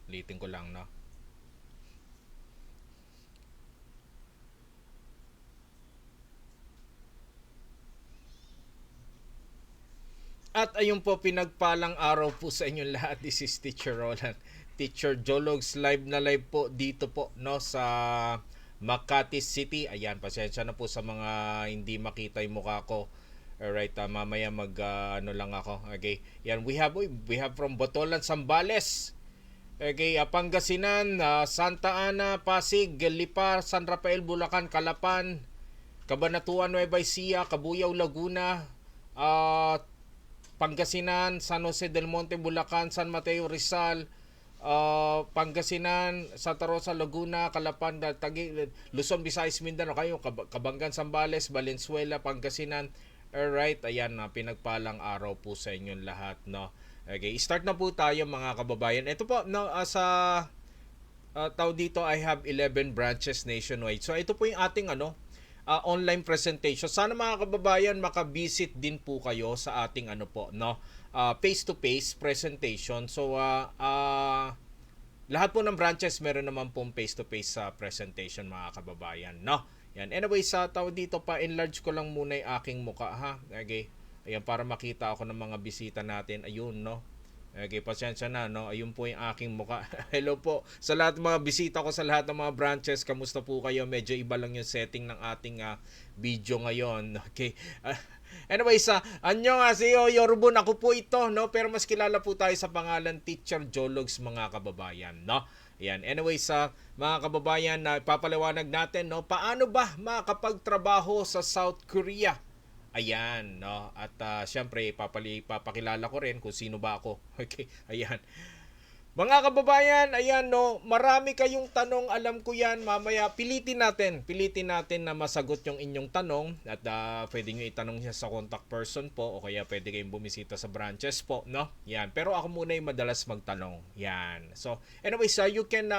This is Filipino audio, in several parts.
Ulitin ko lang, no? At ayun po, pinagpalang araw po sa inyong lahat. This is Teacher Roland. Teacher Jologs, live na live po dito po, no, sa Makati City. Ayan, pasensya na po sa mga hindi makita yung mukha ko. Alright, mamaya ano lang ako. Okay. Yan, we have from Botolan, Zambales. Okay, Pangasinan, Santa Ana, Pasig, Lipa, San Rafael, Bulacan, Calapan, Cabanatuan, Nueva Ecija, Cabuyao, Laguna, uh, Pangasinan, San Jose del Monte, Bulacan, San Mateo, Rizal, Pangasinan, Santa Rosa, Laguna, Calapan, Taguig, Luzon, Visayas, Mindanao, kayo, Kabangan, Zambales, Valenzuela, Pangasinan. Alright, ayan na, pinagpalang araw po sa inyong lahat, no. Okay, start na po tayo mga kababayan. Ito po, no, sa tao dito, I have 11 branches nationwide. So ito po yung ating online presentation. Sana mga kababayan makabisit din po kayo sa ating no, face-to-face presentation. So lahat po ng branches meron naman pong face-to-face sa presentation mga kababayan, no. Yan. Anyway, sa tao dito pa enlarge ko lang muna yung aking muka, ha. Okay. Ayan, para makita ako ng mga bisita natin. Ayun, no. Okay, pasensya na, no? Ayun po yung aking muka. Hello po sa lahat ng mga bisita ko sa lahat ng mga branches. Kamusta po kayo? Medyo iba lang yung setting ng ating video ngayon. Okay. Anyways, annyeonghaseyo, Yorubun. Ako po ito, no? Pero mas kilala po tayo sa pangalan Teacher Jologs, mga kababayan, no? Yan. Anyways, mga kababayan, na papaliwanag natin, no? Paano ba makapagtrabaho sa South Korea? Ayan, no? At syempre, papakilala ko rin kung sino ba ako. Okay, ayan. Mga kababayan, ayan, no, marami kayong tanong, alam ko yan. Mamaya pilitin natin na masagot yung inyong tanong. At pwede nyo itanong siya sa contact person po, o kaya pwede kayong bumisita sa branches po, no? Yan, pero ako muna yung madalas magtanong. Yan. So, anyways, you can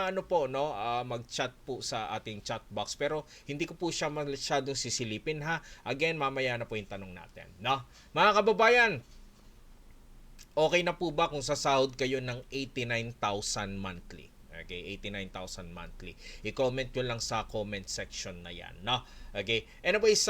mag-chat po sa ating chat box, pero hindi ko po siya masyadong sisilipin, ha. Again, mamaya na po yung tanong natin, no? Mga kababayan, okay na po ba kung sasahod kayo ng 89,000 monthly? Okay, 89,000 monthly. I-comment nyo lang sa comment section na yan, no? Okay. Anyways,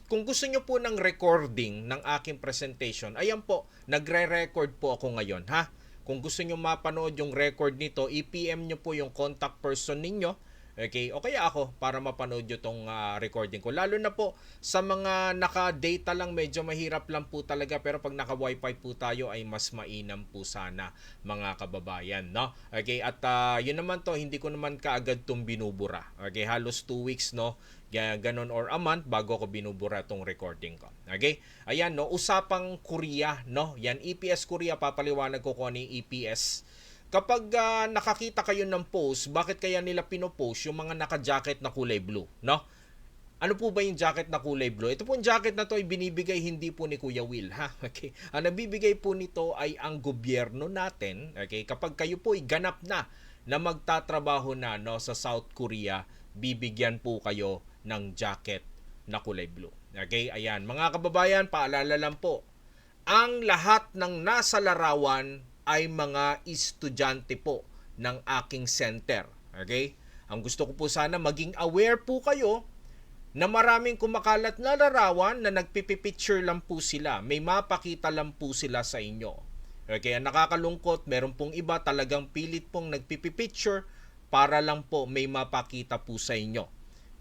kung gusto nyo po ng recording ng aking presentation, ayan po, nagre-record po ako ngayon, ha? Kung gusto nyo mapanood yung record nito, i-PM nyo po yung contact person ninyo. Okay, o kaya ako para mapanood nyo tong recording ko. Lalo na po sa mga naka-data lang, medyo mahirap lang po talaga. Pero pag naka-wifi po tayo ay mas mainam po sana, mga kababayan, no? Okay, at yun naman to, hindi ko naman kaagad tong binubura. Okay, halos 2 weeks, no? Ganon or a month bago ko binubura tong recording ko. Okay? Ayan, no? Usapang Korea, no? Yan, EPS Korea, papaliwanag ko kung ano yung EPS. Kapag nakakita kayo ng post, bakit kaya nila pinopost yung mga naka-jacket na kulay blue, no? Ano po ba yung jacket na kulay blue? Ito po yung jacket na to ay binibigay hindi po ni Kuya Will, ha? Okay. Ang nabibigay po nito ay ang gobyerno natin, okay? Kapag kayo po ay ganap na magtatrabaho na, no, sa South Korea, bibigyan po kayo ng jacket na kulay blue. Okay? Ayan, mga kababayan, paalala lang po, ang lahat ng nasa larawan ay mga estudyante po ng aking center. Okay? Ang gusto ko po sana maging aware po kayo na maraming kumakalat na larawan na nagpipicture lang po sila. May mapakita lang po sila sa inyo. Okay? Ang nakakalungkot, meron pong iba talagang pilit pong nagpipicture para lang po may mapakita po sa inyo.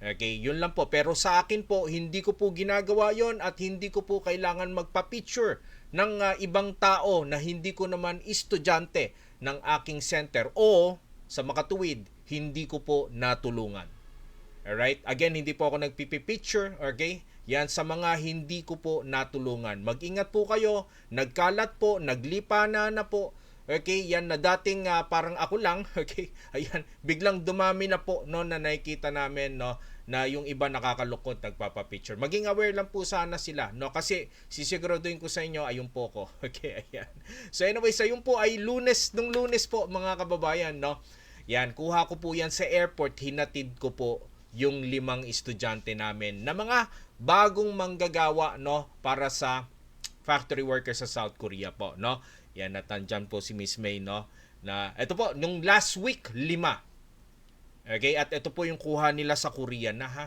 Okay, yun lang po. Pero sa akin po, hindi ko po ginagawa yon at hindi ko po kailangan magpa-picture ng ibang tao na hindi ko naman estudyante ng aking center o sa makatuwid, hindi ko po natulungan. Alright? Again, hindi po ako nagpipicture, okay? Yan sa mga hindi ko po natulungan. Mag-ingat po kayo, nagkalat po, naglipana na po. Okay, yan na dating parang ako lang, okay? Ayan, biglang dumami na po no na nakikita namin, no, na yung iba nakakalungkot nagpapa-picture. Maging aware lang po sana sila, no, kasi sisiguraduhin ko sa inyo ayun po ko. Okay, ayan. So anyway, sa yun po ay nung Lunes po mga kababayan, no. Yan, kuha ko po yan sa airport, hinatid ko po yung 5 estudyante namin na mga bagong manggagawa, no, para sa factory worker sa South Korea po, no. Yan, at nandyan po si Miss May, no. Na ito po, nung last week, 5. Okay, at ito po yung kuha nila sa Korea na ha.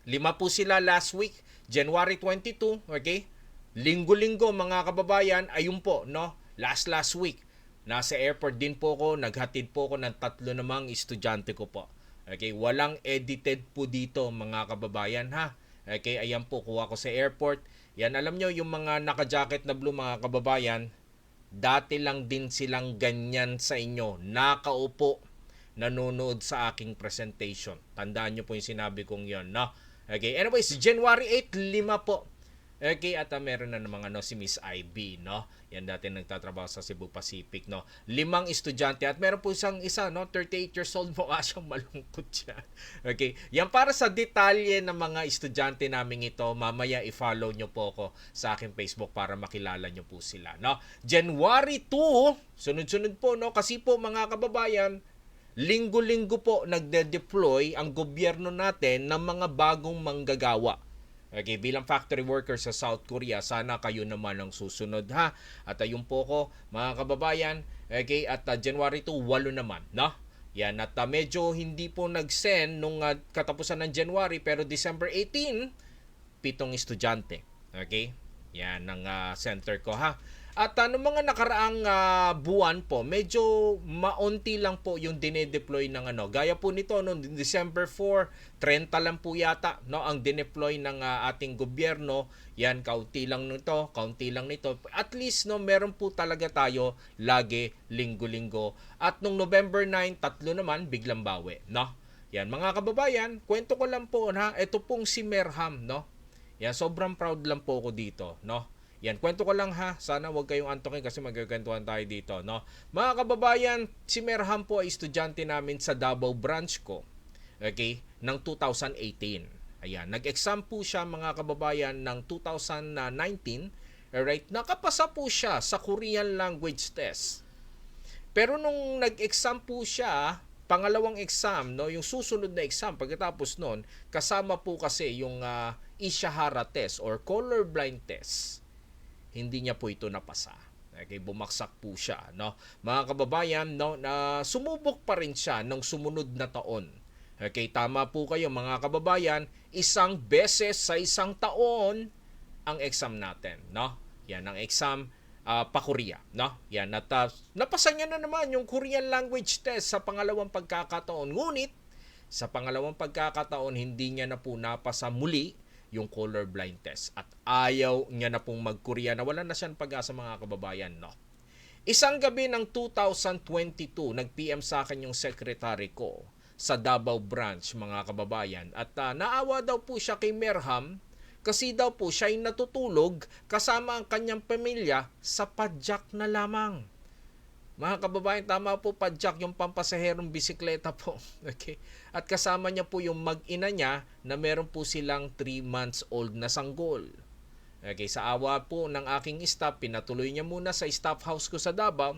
5 po sila last week, January 22, okay? Linggo-linggo mga kababayan, ayun po, no? Last week. Nasa airport din po ako, naghatid po ako ng 3 namang estudyante ko po. Okay, walang edited po dito mga kababayan ha. Okay, ayan po, kuha ko sa airport. Yan, alam nyo, yung mga naka-jacket na blue mga kababayan, dati lang din silang ganyan sa inyo. Nakaupo, nanonood sa aking presentation. Tandaan nyo po yung sinabi kong yon, no? Okay, anyways, January 8, 5 po. Okay, at meron na namang si Miss IB, no? Yan dati nagtatrabaho sa Cebu Pacific, no? 5 estudyante at meron po isang isa, no? 38 years old, mukha siyang malungkot siya. Okay, yan para sa detalye ng mga estudyante namin ito. Mamaya i-follow nyo po ako sa aking Facebook para makilala nyo po sila, no? January 2, sunod-sunod po, no? Kasi po mga kababayan, linggo-linggo po nagde-deploy ang gobyerno natin ng mga bagong manggagawa. Okay, bilang factory worker sa South Korea, sana kayo naman ang susunod ha. At ayun po ko mga kababayan, okay, at January 2, 8 naman, no? Yan, at medyo hindi po nag-send nung katapusan ng January, pero December 18, 7 estudyante. Okay? Yan ang center ko ha. At noong mga nakaraang buwan po, medyo maunti lang po yung dinedeploy ng Gaya po nito noong December 4, 30 lang po yata, no, ang dineploy ng ating gobyerno. Yan, kaunti lang nito, kaunti lang nito. At least no, meron po talaga tayo lagi linggo-linggo. At nung November 9, 3 naman biglang bawi, no? Yan mga kababayan, kwento ko lang po ha, ito pong si Merham, no? Yan, sobrang proud lang po ako dito, no? Yan, kwento ko lang ha. Sana wag kayong antokin kasi magkikwentuhan tayo dito, no? Mga kababayan, si Merham po ay estudyante namin sa Davao branch ko. Okay? Ng 2018. Ayan, nag-exam po siya mga kababayan ng 2019. Alright? Nakapasa po siya sa Korean language test. Pero nung nag-exam po siya, pangalawang exam, no, yung susunod na exam pagkatapos noon, kasama po kasi yung Ishihara test or colorblind test. Hindi niya po ito napasa. Okay, bumaksak po siya, no? Mga kababayan, no, na sumubok pa rin siya ng sumunod na taon. Okay, tama po kayo mga kababayan, 1 beses sa 1 taon ang exam natin, no? Yan ang exam pa Korea, no? Yan, at napasa niya na naman yung Korean language test sa pangalawang pagkakataon. Ngunit sa pangalawang pagkakataon hindi niya na po napasa muli yung colorblind test at ayaw niya na pong mag-Korea na wala na siyang pag-asa mga kababayan, no? Isang gabi ng 2022, nag-PM sa akin yung secretary ko sa Davao branch mga kababayan at naawa daw po siya kay Merham kasi daw po siya ay natutulog kasama ang kanyang pamilya sa padjak na lamang. Mga kababayan, tama po, padjak yung pampasaherong bisikleta po. Okay? At kasama niya po yung mag-ina niya na meron po silang 3 months old na sanggol. Okay, sa awa po ng aking staff, pinatuloy niya muna sa staff house ko sa Davao.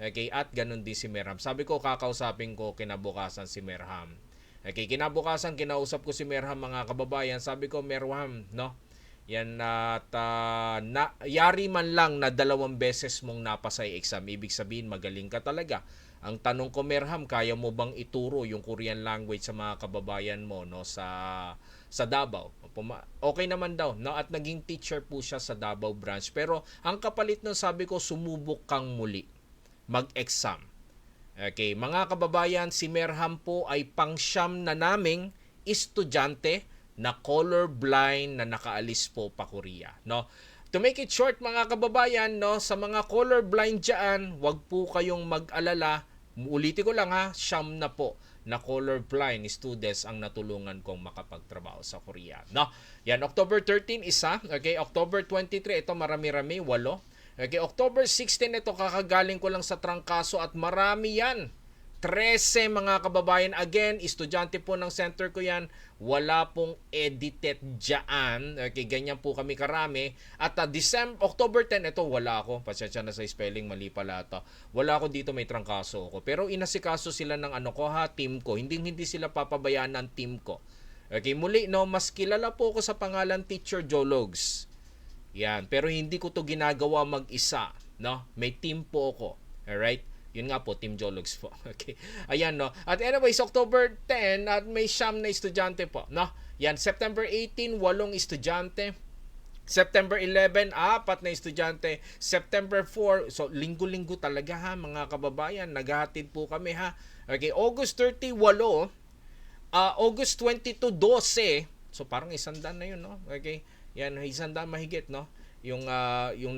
Okay, at ganun din si Merham. Sabi ko, kakausapin ko kinabukasan si Merham. Okay, kinabukasan kinausap ko si Merham mga kababayan. Sabi ko, Merham, no? Yan at yari man lang na 2 beses mong napasa yung exam, ibig sabihin magaling ka talaga. Ang tanong ko, Merham, kaya mo bang ituro yung Korean language sa mga kababayan mo, no, sa Davao? Okay naman daw, no? At naging teacher po siya sa Davao branch. Pero ang kapalit nun, sabi ko, sumubok kang muli mag-exam. Okay, mga kababayan, si Merham po ay pang-siyam na naming estudyante na colorblind na nakaalis po pa Korea, no? To make it short mga kababayan, no, sa mga colorblind diyan, wag po kayong mag-alala. Ulitin ko lang ha, 9 na po na colorblind students ang natulungan kong makapagtrabaho sa Korea, no? Yan, October 13 isa, okay, October 23 ito marami-rami, 8. Okay, October 16 ito kakagaling ko lang sa trangkaso at marami yan. 13 mga kababayan. Again, estudyante po ng center ko yan. Wala pong edited dyan. Okay, ganyan po kami karami. At October 10, ito wala ako. Pasensya na sa spelling, mali pala ito. Wala ako dito, may trangkaso ako. Pero inasikaso sila ng team ko. Hindi sila papabayaan ng team ko. Okay, muli, no, mas kilala po ako sa pangalan Teacher Jologs. Yan, pero hindi ko to ginagawa mag-isa, no? May team po ako. Alright? Yun nga po, Team Jologs po. Okay. Ayan, no. At anyways, October 10, at may siyam na estudyante po, no. Yan, September 18, 8 estudyante. September 11, 4 na estudyante. September 4, so linggo-linggo talaga ha, mga kababayan. Naghahatid po kami ha. Okay, August 30, 8. August 22, 12. So parang 100 na yun, no. Okay. Yan, 100 mahigit, no. Yung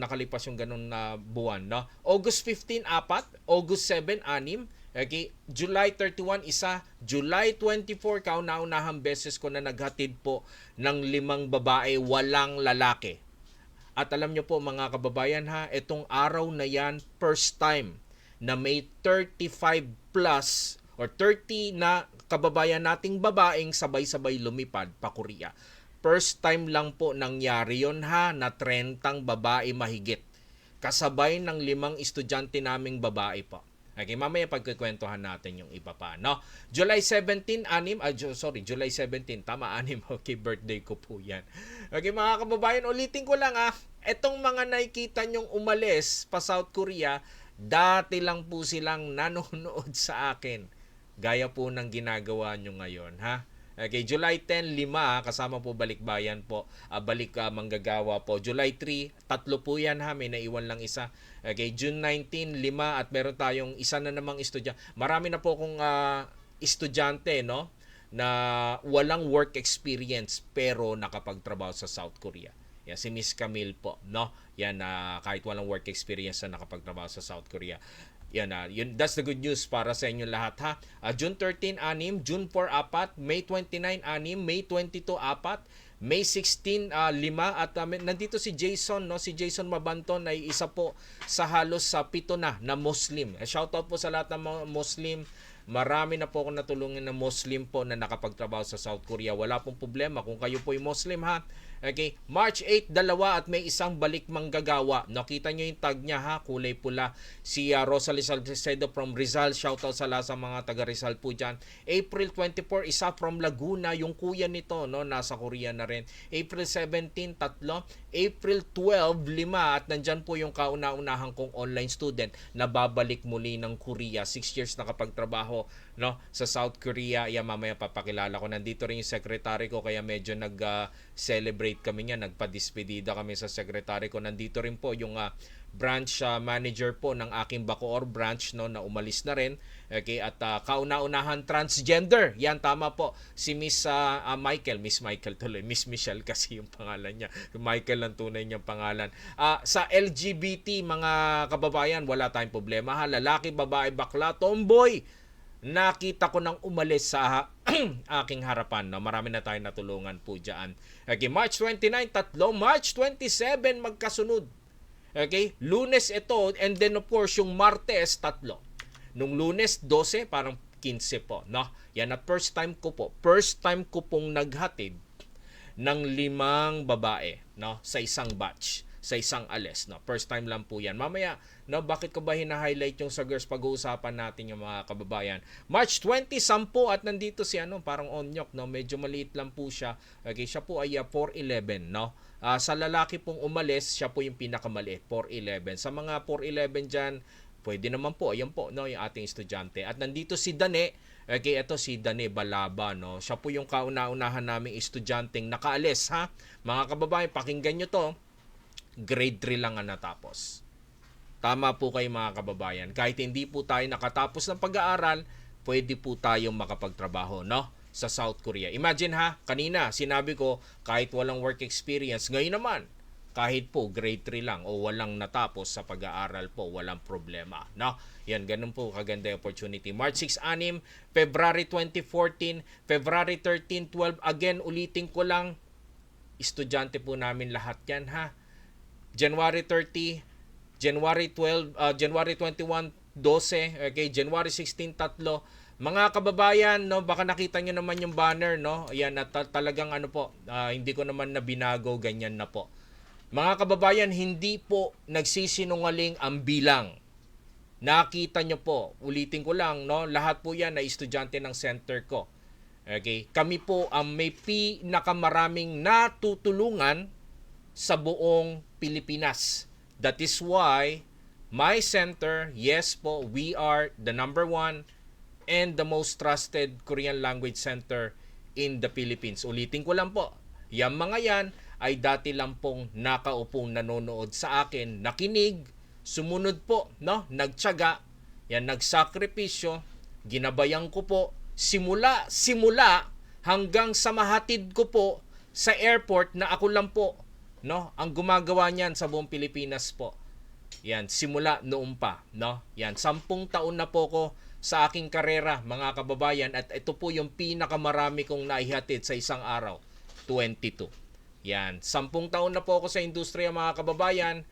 nakalipas yung ganun na buwan, no. August 15, 4. August 7, 6. Okay, July 31, isa. July 24, kauna-unahang beses ko na naghatid po ng 5 babae, walang lalaki. At alam nyo po mga kababayan ha, itong araw na yan, first time na may 35 plus or 30 na kababayan nating babaeng sabay-sabay lumipad pa Korea. First time lang po nangyari yon ha, na 30 babae mahigit. Kasabay ng 5 estudyante naming babae po. Okay, mamaya pagkikwentuhan natin yung iba pa, no? July 17, 6. July 17. Tama, 6. Okay, birthday ko po yan. Okay, mga kababayan, ulitin ko lang etong mga nakikita nyong umalis pa South Korea, dati lang po silang nanonood sa akin. Gaya po ng ginagawa nyo ngayon, ha? Okay, July 10, 5, kasama po Balikbayan po. Balik Manggagawa po. July 3, 3 po yan ha, may naiwan lang isa. Okay, June 19, 5 at meron tayong isa na namang estudyante. Marami na po akong estudyante, no, na walang work experience pero nakapagtrabaho sa South Korea. Yan, si Miss Camille po, no? Yan, kahit walang work experience na nakapagtrabaho sa South Korea. Yan, that's the good news para sa inyo lahat ha. June 13, 6, June 4, 4, May 29, 6, May 22, 4, May 16, 5 at nandito si Jason, no? Si Jason Mabanton ay isa po sa halos sa 7 na Muslim. Shoutout po sa lahat ng mga Muslim. Marami na po akong natulungan na Muslim po na nakapagtrabaho sa South Korea. Wala pong problema kung kayo po ay Muslim ha. Okay, March 8, 2 at may isang balik manggagawa. Nakita nyo yung tag niya ha, kulay pula. Si Rosalie Salcedo from Rizal. Shoutout sa lahat sa mga taga Rizal po dyan. April 24, isa from Laguna. Yung kuya nito, no, nasa Korea na rin. April 17, 3. April 12, 5 at nandyan po yung kauna-unahan kong online student na babalik muli ng Korea. 6 years nakapagtrabaho, no, sa South Korea. Yan, mamaya papakilala ko. Nandito rin yung secretary ko kaya medyo nag-celebrate kami niya, nagpa-despedida kami sa secretary ko. Nandito rin po yung branch manager po ng aking Bacoor branch, no, na umalis na rin. Okay, at kauna-unahan transgender. Yan, tama po. Si Miss Miss Michelle kasi yung pangalan niya. Michael ang tunay niyang pangalan. Sa LGBT mga kababayan, wala tayong problema ha. Lalaki, babae, bakla, tomboy. Nakita ko nang umalis sa aking harapan. No? Marami na tayong natulungan po dyan. Okay, March 29, 3. March 27, magkasunod. Okay, Lunes ito. And then of course, yung Martes, 3. Nung Lunes, 12, parang 15 po. No? Yan at first time ko pong naghatid ng 5 babae, no, sa isang batch, sa isang alis, no. First time lang po 'yan. Mamaya, no, bakit ko ba hina-highlight yung sa girls pag-uusapan natin yung mga kababayan. March 20, 10 at nandito si parang Onyok, no, medyo maliit lang po siya. Okay, siya po ay 4'11", no. Sa lalaki pong umalis, siya po yung pinakamaliit, 4'11". Sa mga 4'11 diyan, pwede naman po, ayan po, no, yung ating estudyante. At nandito si Dane. Okay, ito si Dane Balaba, no. Siya po yung kauna-unahan naming estudyanteng nakaalis, ha. Mga kababayan, pakinggan nyo to. Grade 3 lang ang natapos. Tama po kayo mga kababayan. Kahit hindi po tayo nakatapos ng pag-aaral, pwede po tayong makapagtrabaho, no, sa South Korea. Imagine ha, kanina sinabi ko kahit walang work experience, ngayon naman kahit po grade 3 lang o walang natapos sa pag-aaral po, walang problema, no? Yan, ganun po kaganda yung opportunity. March 6, 6, February 20, 14, February 13, 12. Again, ulitin ko lang, estudyante po namin lahat yan, ha? January 30, January 12, January 21, 12, okay, January 16, 3. Mga kababayan, no, baka nakita nyo naman yung banner, no? Ayan, talagang po, hindi ko naman na binago, ganyan na po. Mga kababayan, hindi po nagsisinungaling ang bilang. Nakita nyo po, ulitin ko lang, no, lahat po yan na estudyante ng center ko. Okay, kami po ang may pinakamaraming natutulungan sa buong Pilipinas. That is why My center, yes po, we are the number one and the most trusted Korean language center in the Philippines. Ulitin ko lang po, yung mga yan ay dati lang pong nakaupong nanonood sa akin, nakinig, sumunod po, no? Nagtiyaga, yan, nagsakripisyo, ginabayan ko po, simula hanggang sa mahatid ko po sa airport na ako lang po, no? Ang gumagawa niyan sa buong Pilipinas po. Yan, simula noon pa, no? Yan, 10 taon na po ko sa aking karera, mga kababayan, at ito po yung pinakamarami kong naihatid sa isang araw, 22. Yan, 10 taon na po ako sa industriya, mga kababayan,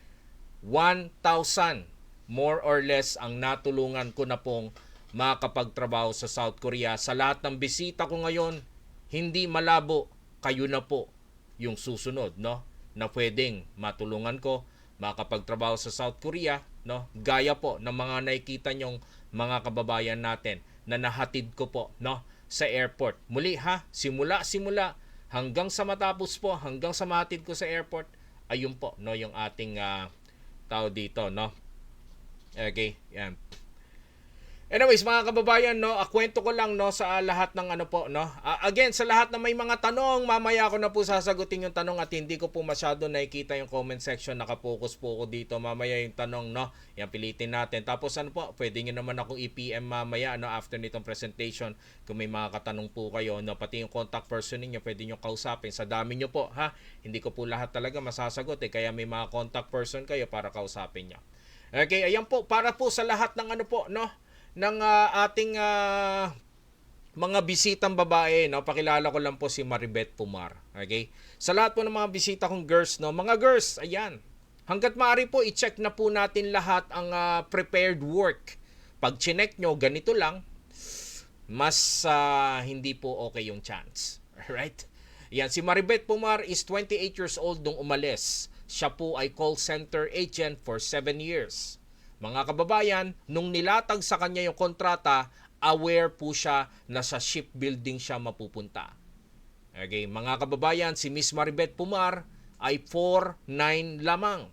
1,000 more or less ang natulungan ko na pong makapagtrabaho sa South Korea. Sa lahat ng bisita ko ngayon, hindi malabo, kayo na po yung susunod, no? Na pwedeng matulungan ko makapagtrabaho sa South Korea, no? Gaya po ng mga nakikita nyong mga kababayan natin na nahatid ko po, no, sa airport. Muli ha, simula hanggang sa matapos po, hanggang sa mahatid ko sa airport, ayun po, no, yung ating tao dito, no. Okay, yan. Anyways, mga kababayan, no, kwento ko lang, no, sa lahat ng ano po, no. Again, sa lahat na may mga tanong, mamaya ko na po sasagutin yung tanong at hindi ko po masyado nakikita yung comment section. Nakapokus po ako dito. Mamaya yung tanong, no. Yan, pilitin natin. Tapos ano po, pwede nyo naman akong i-PM mamaya, no, after nitong presentation. Kung may mga katanong po kayo, no, pati yung contact person niyo pwede nyo kausapin. Sa dami nyo po, ha. Hindi ko po lahat talaga masasagot, kaya may mga contact person kayo para kausapin nyo. Okay, ayan po, para po sa lahat ng ano po, no, ng ating mga bisitang babae, no, pakilala ko lang po si Maribeth Pumar. Okay? Sa lahat po ng mga bisita kong girls, no, mga girls, ayan. Hangga't maaari po, i-check na po natin lahat ang prepared work. Pag chinek nyo, ganito lang, mas hindi po okay yung chance. Alright? Yan, si Maribeth Pumar is 28 years old nung umalis. Siya po ay call center agent for 7 years. Mga kababayan, nung nilatag sa kanya yung kontrata, aware po siya na sa shipbuilding siya mapupunta. Okay, mga kababayan, si Miss Maribeth Pumar ay 4'9" lamang.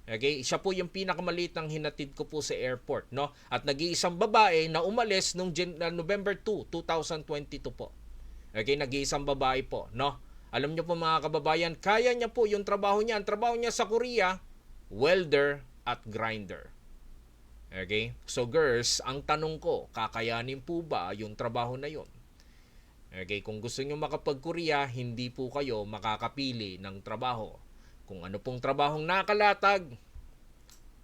Okay, siya po yung pinakamaliit ng hinatid ko po sa airport, no? At nag-iisang babae na umalis nung November 2, 2022 po. Okay, nag-iisang babae po, no? Alam niyo po mga kababayan, kaya niya po yung trabaho niya. Ang trabaho niya sa Korea, welder at grinder. Okay? So girls, ang tanong ko, kakayanin po ba yung trabaho na yon? Okay, kung gusto niyo makapag-Korea, hindi po kayo makakapili ng trabaho. Kung ano pong trabahong nakalatag,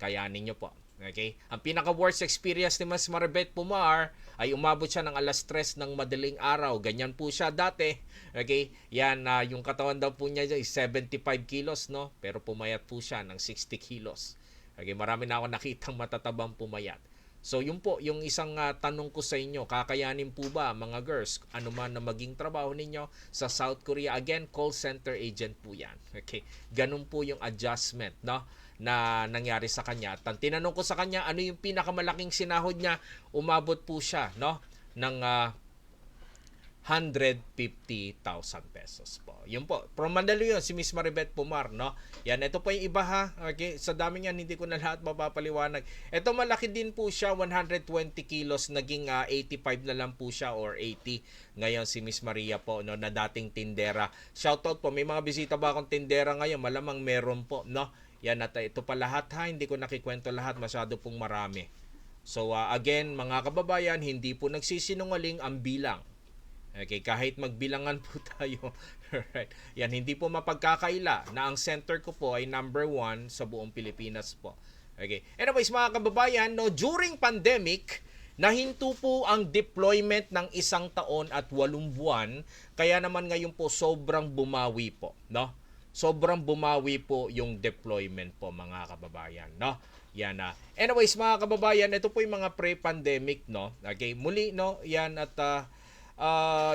kayanin niyo po. Okay? Ang pinaka-worst experience ni Mas Maribeth Pumar ay umabot siya ng 3:00 ng madaling araw. Ganyan po siya dati. Okay? Yan, yung katawan daw po niya is 75 kilos, no? Pero pumayat po siya ng 60 kilos. Okay, marami na ako nakitang matatabang pumayat. So, yun po, yung isang tanong ko sa inyo, kakayanin po ba mga girls, ano man na maging trabaho ninyo sa South Korea? Again, call center agent po yan. Okay, ganun po yung adjustment, no, na nangyari sa kanya. At tinanong ko sa kanya, ano yung pinakamalaking sinahod niya? Umabot po siya, no, ng 150,000 pesos po. Yun po. From Mandaluyong, si Miss Maribeth Pumar, no? Yan, ito po yung iba ha. Okay, sa dami niyan, hindi ko na lahat mapapaliwanag. Ito malaki din po siya, 120 kilos, naging 85 na lang po siya or 80. Ngayon si Miss Maria po, no, na dating tindera. Shoutout po, may mga bisita ba akong tindera ngayon? Malamang meron po, no? Yan, at ito pa lahat ha, hindi ko nakikwento lahat, masyado pong marami. So again, mga kababayan, hindi po nagsisinungaling ang bilang. Okay, kahit magbilangan po tayo. Right. Yan, hindi po mapagkakaila na ang center ko po ay number 1 sa buong Pilipinas po. Okay. Anyways, mga kababayan, no, during pandemic, nahinto po ang deployment ng 1 taon at 8 buwan. Kaya naman ngayon po sobrang bumawi po, no? Sobrang bumawi po yung deployment po, mga kababayan, no? Yan na. Anyways, mga kababayan, ito po yung mga pre-pandemic, no? Okay, muli, no? Yan at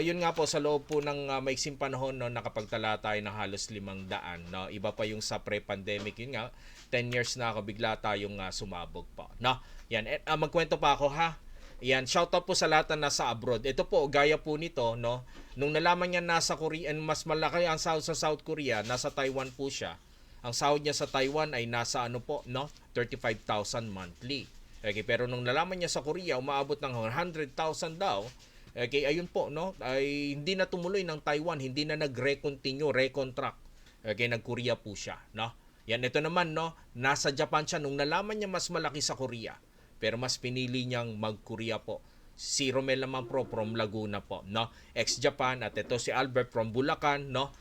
yun nga po, sa loob po ng maiksing panahon, no, nakapagtala tayo ng halos 500, no. Iba pa yung sa pre-pandemic, yun nga 10 years na ako, bigla tayong sumabog po, no. Yan, magkwento pa ako ha. Yan, shoutout po sa lahat na nasa abroad. Ito po, gaya po nito, no, nung nalaman niya nasa Korea, mas malaki ang sa South Korea, nasa Taiwan po siya. ang sahod niya sa Taiwan ay nasa ano po, no? 35,000 monthly. Okay, pero nung nalaman niya sa Korea, umaabot ng 100,000 daw. Okay, ayun po, no? Ay hindi na tumuloy ng Taiwan, hindi na nag-recontinue, recontract. Okay, nag-Korea po siya, no? Yan, ito naman, no? Nasa Japan siya nung nalaman niya mas malaki sa Korea. Pero mas pinili niyang mag-Korea po. Si Romel naman from Laguna po, no? Ex-Japan, at ito si Albert from Bulacan, no?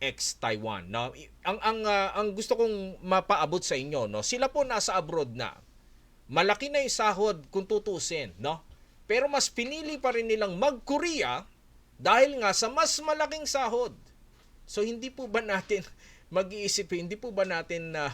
Ex-Taiwan, no? Ang gusto kong mapaabot sa inyo, no? Sila po nasa abroad na. Malaki na yung sahod kung tutusin, no? Pero mas pinili pa rin nilang mag-Korea dahil nga sa mas malaking sahod. So hindi po ba natin mag-iisip, hindi po ba natin na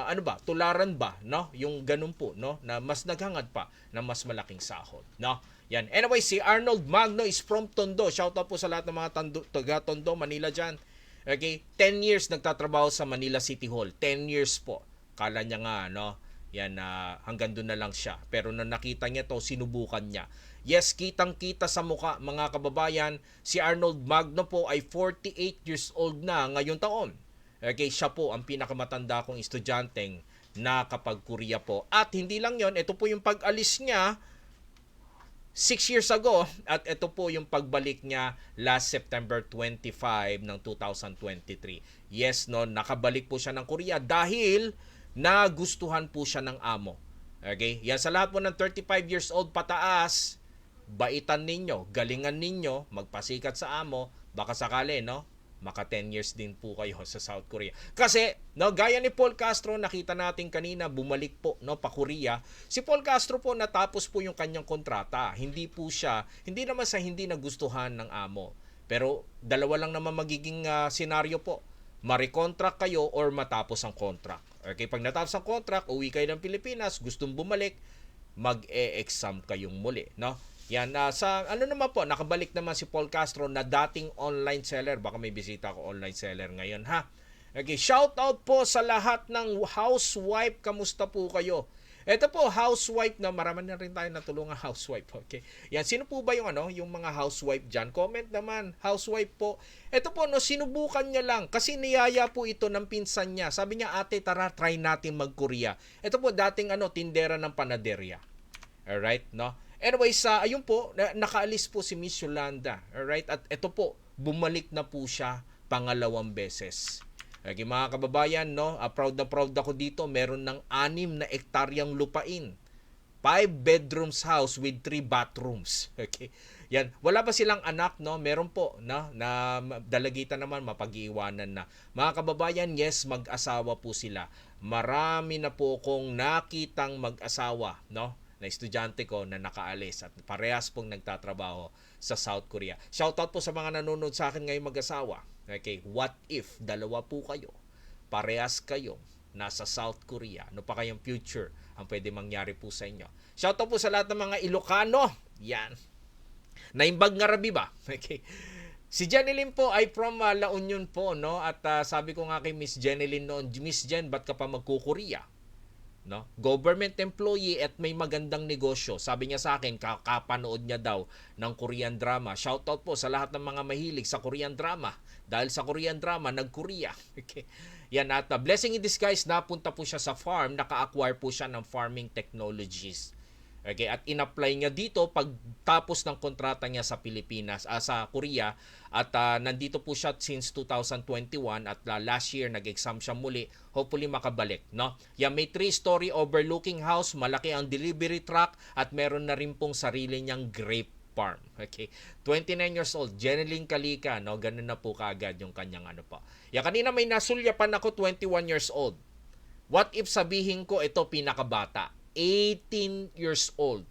ano ba, tularan ba, no? Yung ganun po, no? Na mas naghangad pa ng mas malaking sahod, no? Yan. Anyway, si Arnold Magno is from Tondo. Shout out po sa lahat ng mga taga Tondo, Manila dyan. Okay? 10 years nagtatrabaho sa Manila City Hall. 10 years po. Kala niya nga, no? Yan, hanggang doon na lang siya. Pero nung nakita niya to, sinubukan niya. Yes, kitang-kita sa mukha, mga kababayan, si Arnold Magno po ay 48 years old na ngayong taon. Okay, siya po ang pinakamatanda kong estudyanteng nakapag-Korea po. At hindi lang yon, ito po yung pag-alis niya 6 years ago at ito po yung pagbalik niya last September 25 ng 2023. Yes, no, nakabalik po siya ng Korea dahil nagustuhan po siya ng amo. Okay? Yan sa lahat po ng 35 years old pataas, baitan ninyo, galingan ninyo, magpasikat sa amo, baka sakali, no? Maka 10 years din po kayo sa South Korea. Kasi, no, gaya ni Paul Castro, nakita natin kanina, bumalik po, no, pa Korea. Si Paul Castro po, natapos po yung kanyang kontrata. Hindi po siya, hindi naman sa hindi nagustuhan ng amo. Pero, dalawa lang naman magiging senaryo po. Ma-recontract kayo or matapos ang contract. Okay, pag natapos ang contract, uwi kayo ng Pilipinas, gustong bumalik, mag-e-exam kayong muli, no? Yan, sa ano naman po, nakabalik naman si Paul Castro na dating online seller. Baka may bisita ko online seller ngayon, ha? Okay, shout out po sa lahat ng housewife. Kamusta po kayo? Ito po, housewife na marami na rin tayo natulungan housewife. Okay. Yan, sino po ba yung yung mga housewife dyan? Comment naman, housewife po. Ito po, no, sinubukan niya lang kasi niyaya po ito ng pinsan niya. Sabi niya, ate, tara, try natin mag-Korea. Ito po, dating tindera ng panaderya. Alright, no? Anyways, ayun po, nakaalis po si Miss Yolanda. Alright? At ito po, bumalik na po siya pangalawang beses. Okay, mga kababayan, no? Proud ako dito. Meron ng 6 na ektaryang lupain. 5 bedrooms house with 3 bathrooms. Okay? Yan. Wala pa silang anak, no? Meron po, no? Na dalagitan naman, mapag-iiwanan na. Mga kababayan, yes, mag-asawa po sila. Marami na po akong nakitang mag-asawa, no? Na estudyante ko na nakaalis at parehas pong nagtatrabaho sa South Korea. Shoutout po sa mga nanonood sa akin ngayong mag-asawa. Okay, what if dalawa po kayo, parehas kayo nasa South Korea? Ano pa kayong future ang pwede mangyari po sa inyo? Shoutout po sa lahat ng mga Ilocano. Yan. Naimbag nga rabi ba? Okay. Si Jeneline po ay from La Union po, no? At sabi ko nga kay Miss Jeneline noon, Miss Jen, ba't ka pa magkukorea? No? Government employee at may magandang negosyo. Sabi niya sa akin, kakapanood niya daw ng Korean drama. Shoutout po sa lahat ng mga mahilig sa Korean drama. Dahil sa Korean drama, nag-Korea. Okay. Yan, at blessing in disguise, napunta po siya sa farm, naka-acquire po siya ng farming technologies. Okay, at in-apply niya dito pagtapos ng kontrata niya sa Pilipinas, sa Korea, at nandito po siya since 2021 at last year nag-exam siya muli. Hopefully makabalik, no? Yan, may 3-story overlooking house, malaki ang delivery truck at meron na rin pong sarili niyang grape farm. Okay. 29 years old, Jeneline Kalika, no? Ganun na po kaagad yung kanyang po. Yan, kanina may nasulyapan ako, 21 years old. What if sabihin ko ito pinakabata? 18 years old.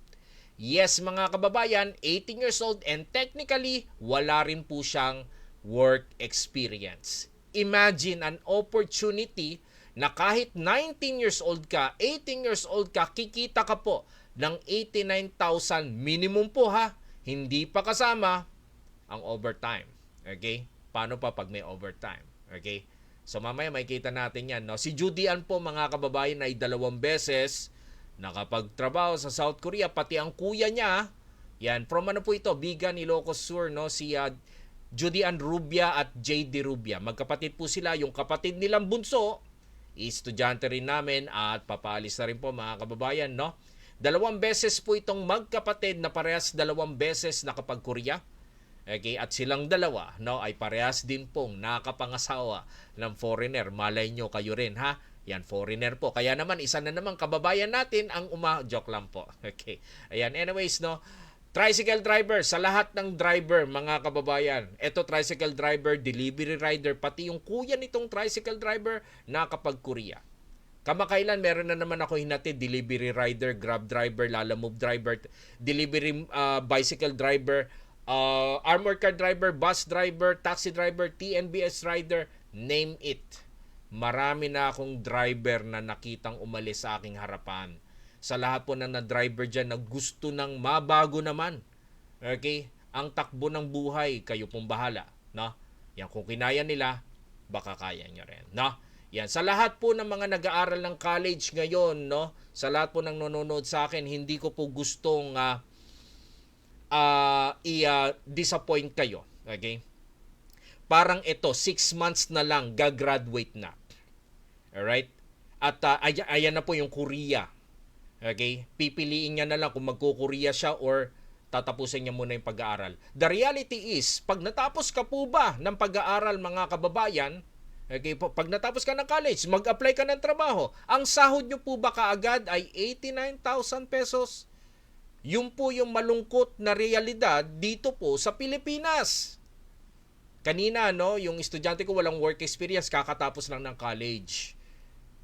Yes, mga kababayan, 18 years old and technically, wala rin po siyang work experience. Imagine an opportunity na kahit 19 years old ka, 18 years old ka, kikita ka po ng 89,000 minimum po ha. Hindi pa kasama ang overtime. Okay? Paano pa pag may overtime? Okay? So mamaya makikita natin yan. No? Si Judy Ann po, mga kababayan, ay 2 beses nakapagtrabaho sa South Korea, pati ang kuya niya, yan, from po ito, Bigan, Ilocos Sur, no, si Judy Ann Rubia at JD Rubia. Magkapatid po sila. Yung kapatid nilang bunso, estudyante rin namin at papaalis na rin po mga kababayan, no? 2 beses po itong magkapatid na parehas 2 beses nakapag-Korea. Okay, at silang dalawa, no, ay parehas din pong nakapangasawa ng foreigner. Malay nyo kayo rin, ha? Yan, foreigner po. Kaya naman, isa na naman kababayan natin ang joke lang po. Okay. Ayan, anyways, no, tricycle driver, sa lahat ng driver, mga kababayan, eto tricycle driver, delivery rider, pati yung kuya nitong tricycle driver, nakapag-Korea. Kamakailan, meron na naman ako hinatid, delivery rider, grab driver, lalamove driver, delivery bicycle driver, armored car driver, bus driver, taxi driver, TNBS rider, name it. Marami na akong driver na nakitang umalis sa aking harapan. Sa lahat po na driver dyan na gusto ng mabago naman. Okay? Ang takbo ng buhay, kayo pong bahala. No? Yan, kung kinaya nila, baka kaya nyo rin. No? Yan, sa lahat po ng mga nag-aaral ng college ngayon, no? Sa lahat po ng nanonood sa akin, hindi ko po gustong i-disappoint kayo. Okay? Parang ito, 6 months na lang, gagraduate na. Alright? At ayan na po yung Korea. Okay? Pipiliin niya na lang kung magko-Korea siya or tatapusin niya muna yung pag-aaral. The reality is, pag natapos ka po ba ng pag-aaral, mga kababayan, okay, pag natapos ka ng college, mag-apply ka ng trabaho, ang sahod nyo po ba kaagad ay 89,000 pesos? Yun po yung malungkot na realidad dito po sa Pilipinas. Kanina, no, yung estudyante ko walang work experience, kakatapos lang ng college.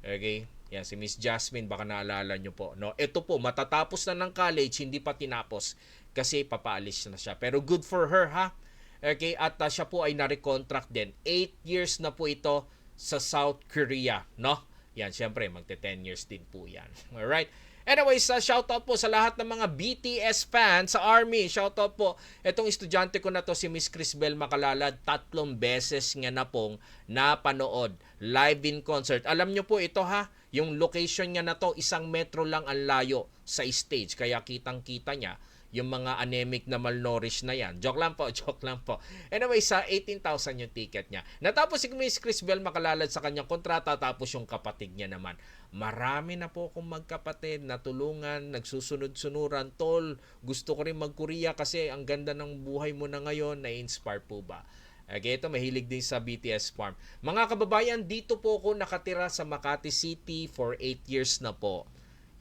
Okay? Yan, si Miss Jasmine, baka naalala nyo po. No? Ito po, matatapos na ng college, hindi pa tinapos kasi papaalis na siya. Pero good for her, ha? Okay? At siya po ay nare-contract din. 8 years na po ito sa South Korea. No? Yan, syempre, magte-10 years din po yan. Alright? Anyways, shoutout po sa lahat ng mga BTS fans sa Army. Shoutout po. Itong estudyante ko na to, si Miss Crisbel Macalalad, 3 beses nga na pong napanood live in concert. Alam nyo po ito, ha, yung location niya na to, 1 metro lang ang layo sa stage. Kaya kitang-kita niya yung mga anemic na malnourished na yan. Joke lang po, joke lang po. Anyway, sa 18,000 yung ticket niya. Natapos si Miss Crisbel Macalalad sa kanyang kontrata, tapos yung kapatid niya naman. Marami na po akong magkapatid na tulungan, nagsusunod-sunuran. Tol, gusto ko rin mag-Korea kasi ang ganda ng buhay mo na ngayon. Na-inspire po ba? Okay, ito mahilig din sa BTS farm. Mga kababayan, dito po ako nakatira sa Makati City for 8 years na po.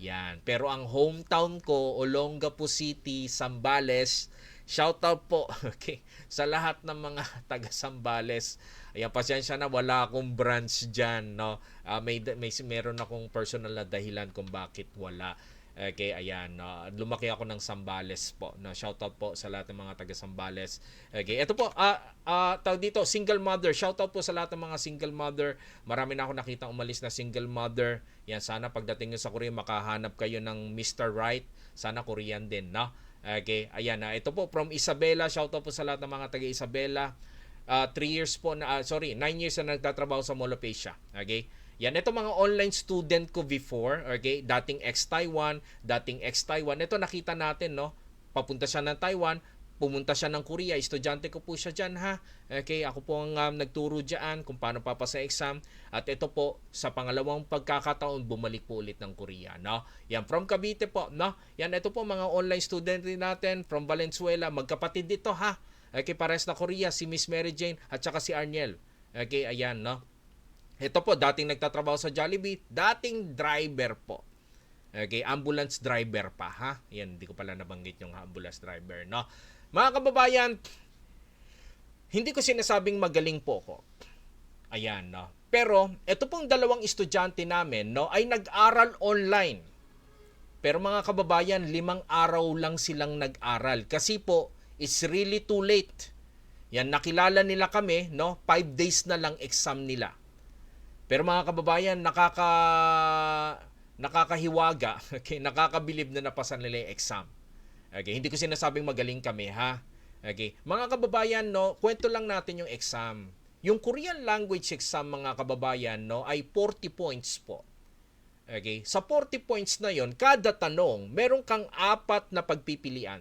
Yan. Pero ang hometown ko, Olongapo City, Zambales. Shoutout po, okay, sa lahat ng mga taga Zambales. Ayan, pasensya na, wala akong branch dyan, no? Meron akong personal na dahilan kung bakit wala. Okay, ayan, lumaki ako ng Zambales po. No, shoutout po sa lahat ng mga taga Zambales. Okay, ito po, tawag dito, single mother. Shoutout po sa lahat ng mga single mother. Marami na ako nakita umalis na single mother. Yan, sana pagdating nyo sa Korea, makahanap kayo ng Mr. Right. Sana Korean din, no? Okay, ayan, ito po from Isabela. Shoutout po sa lahat ng mga taga Isabela. 9 years na nagtatrabaho sa Mall of Asia. Okay? Yan, ito mga online student ko before, okay? Dating ex-Taiwan. Ito nakita natin, no? Papunta siya ng Taiwan, pumunta siya ng Korea. Estudyante ko po siya dyan, ha? Okay, ako po ang nagturo dyan kung paano papasa exam. At ito po, sa pangalawang pagkakataon, bumalik po ulit ng Korea, no? Yan, from Cavite po, no? Yan, ito po mga online student din natin from Valenzuela. Magkapatid dito, ha? Okay, pares na Korea, si Miss Mary Jane at saka si Arniel. Okay, ayan, no? Ito po, dating nagtatrabaho sa Jollibee, dating driver po. Okay, ambulance driver pa, ha? Yan, hindi ko pala nabanggit yung ambulance driver, no? Mga kababayan, hindi ko sinasabing magaling po ko. Ayan, no? Pero, ito pong 2 estudyante namin, no, ay nag-aral online. Pero mga kababayan, 5 araw lang silang nag-aral. Kasi po, it's really too late. Yan, nakilala nila kami, no? 5 days na lang exam nila. Pero mga kababayan, nakakahiwaga, okay, nakakabilib na napasa nila yung exam. Okay, hindi ko sinasabing magaling kami, ha? Okay, mga kababayan, no, kwento lang natin yung exam. Yung Korean language exam, mga kababayan, no, ay 40 points po. Okay, sa 40 points na yon, kada tanong, meron kang 4 na pagpipilian.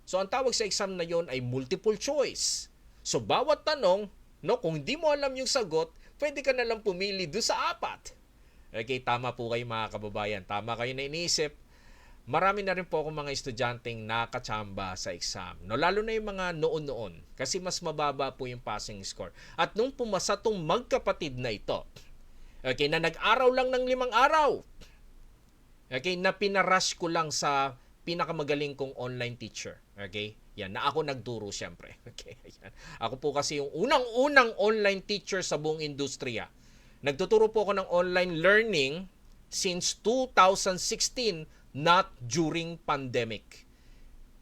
So, ang tawag sa exam na yon ay multiple choice. So, bawat tanong, no, kung hindi mo alam yung sagot, pwede ka na lang pumili doon sa apat. Okay, tama po kayo mga kababayan. Tama kayo na iniisip. Marami na rin po akong mga estudyanteng nakachamba sa exam. No, lalo na yung mga noon-noon. Kasi mas mababa po yung passing score. At nung pumasa tong magkapatid na ito, okay, na nag-araw lang ng 5 araw, okay, na pinarush ko lang sa pinakamagaling kong online teacher. Okay? Yan, na ako nagturo siyempre. Okay, yan. Ako po kasi yung unang-unang online teacher sa buong industriya. Nagtuturo po ako ng online learning since 2016, not during pandemic.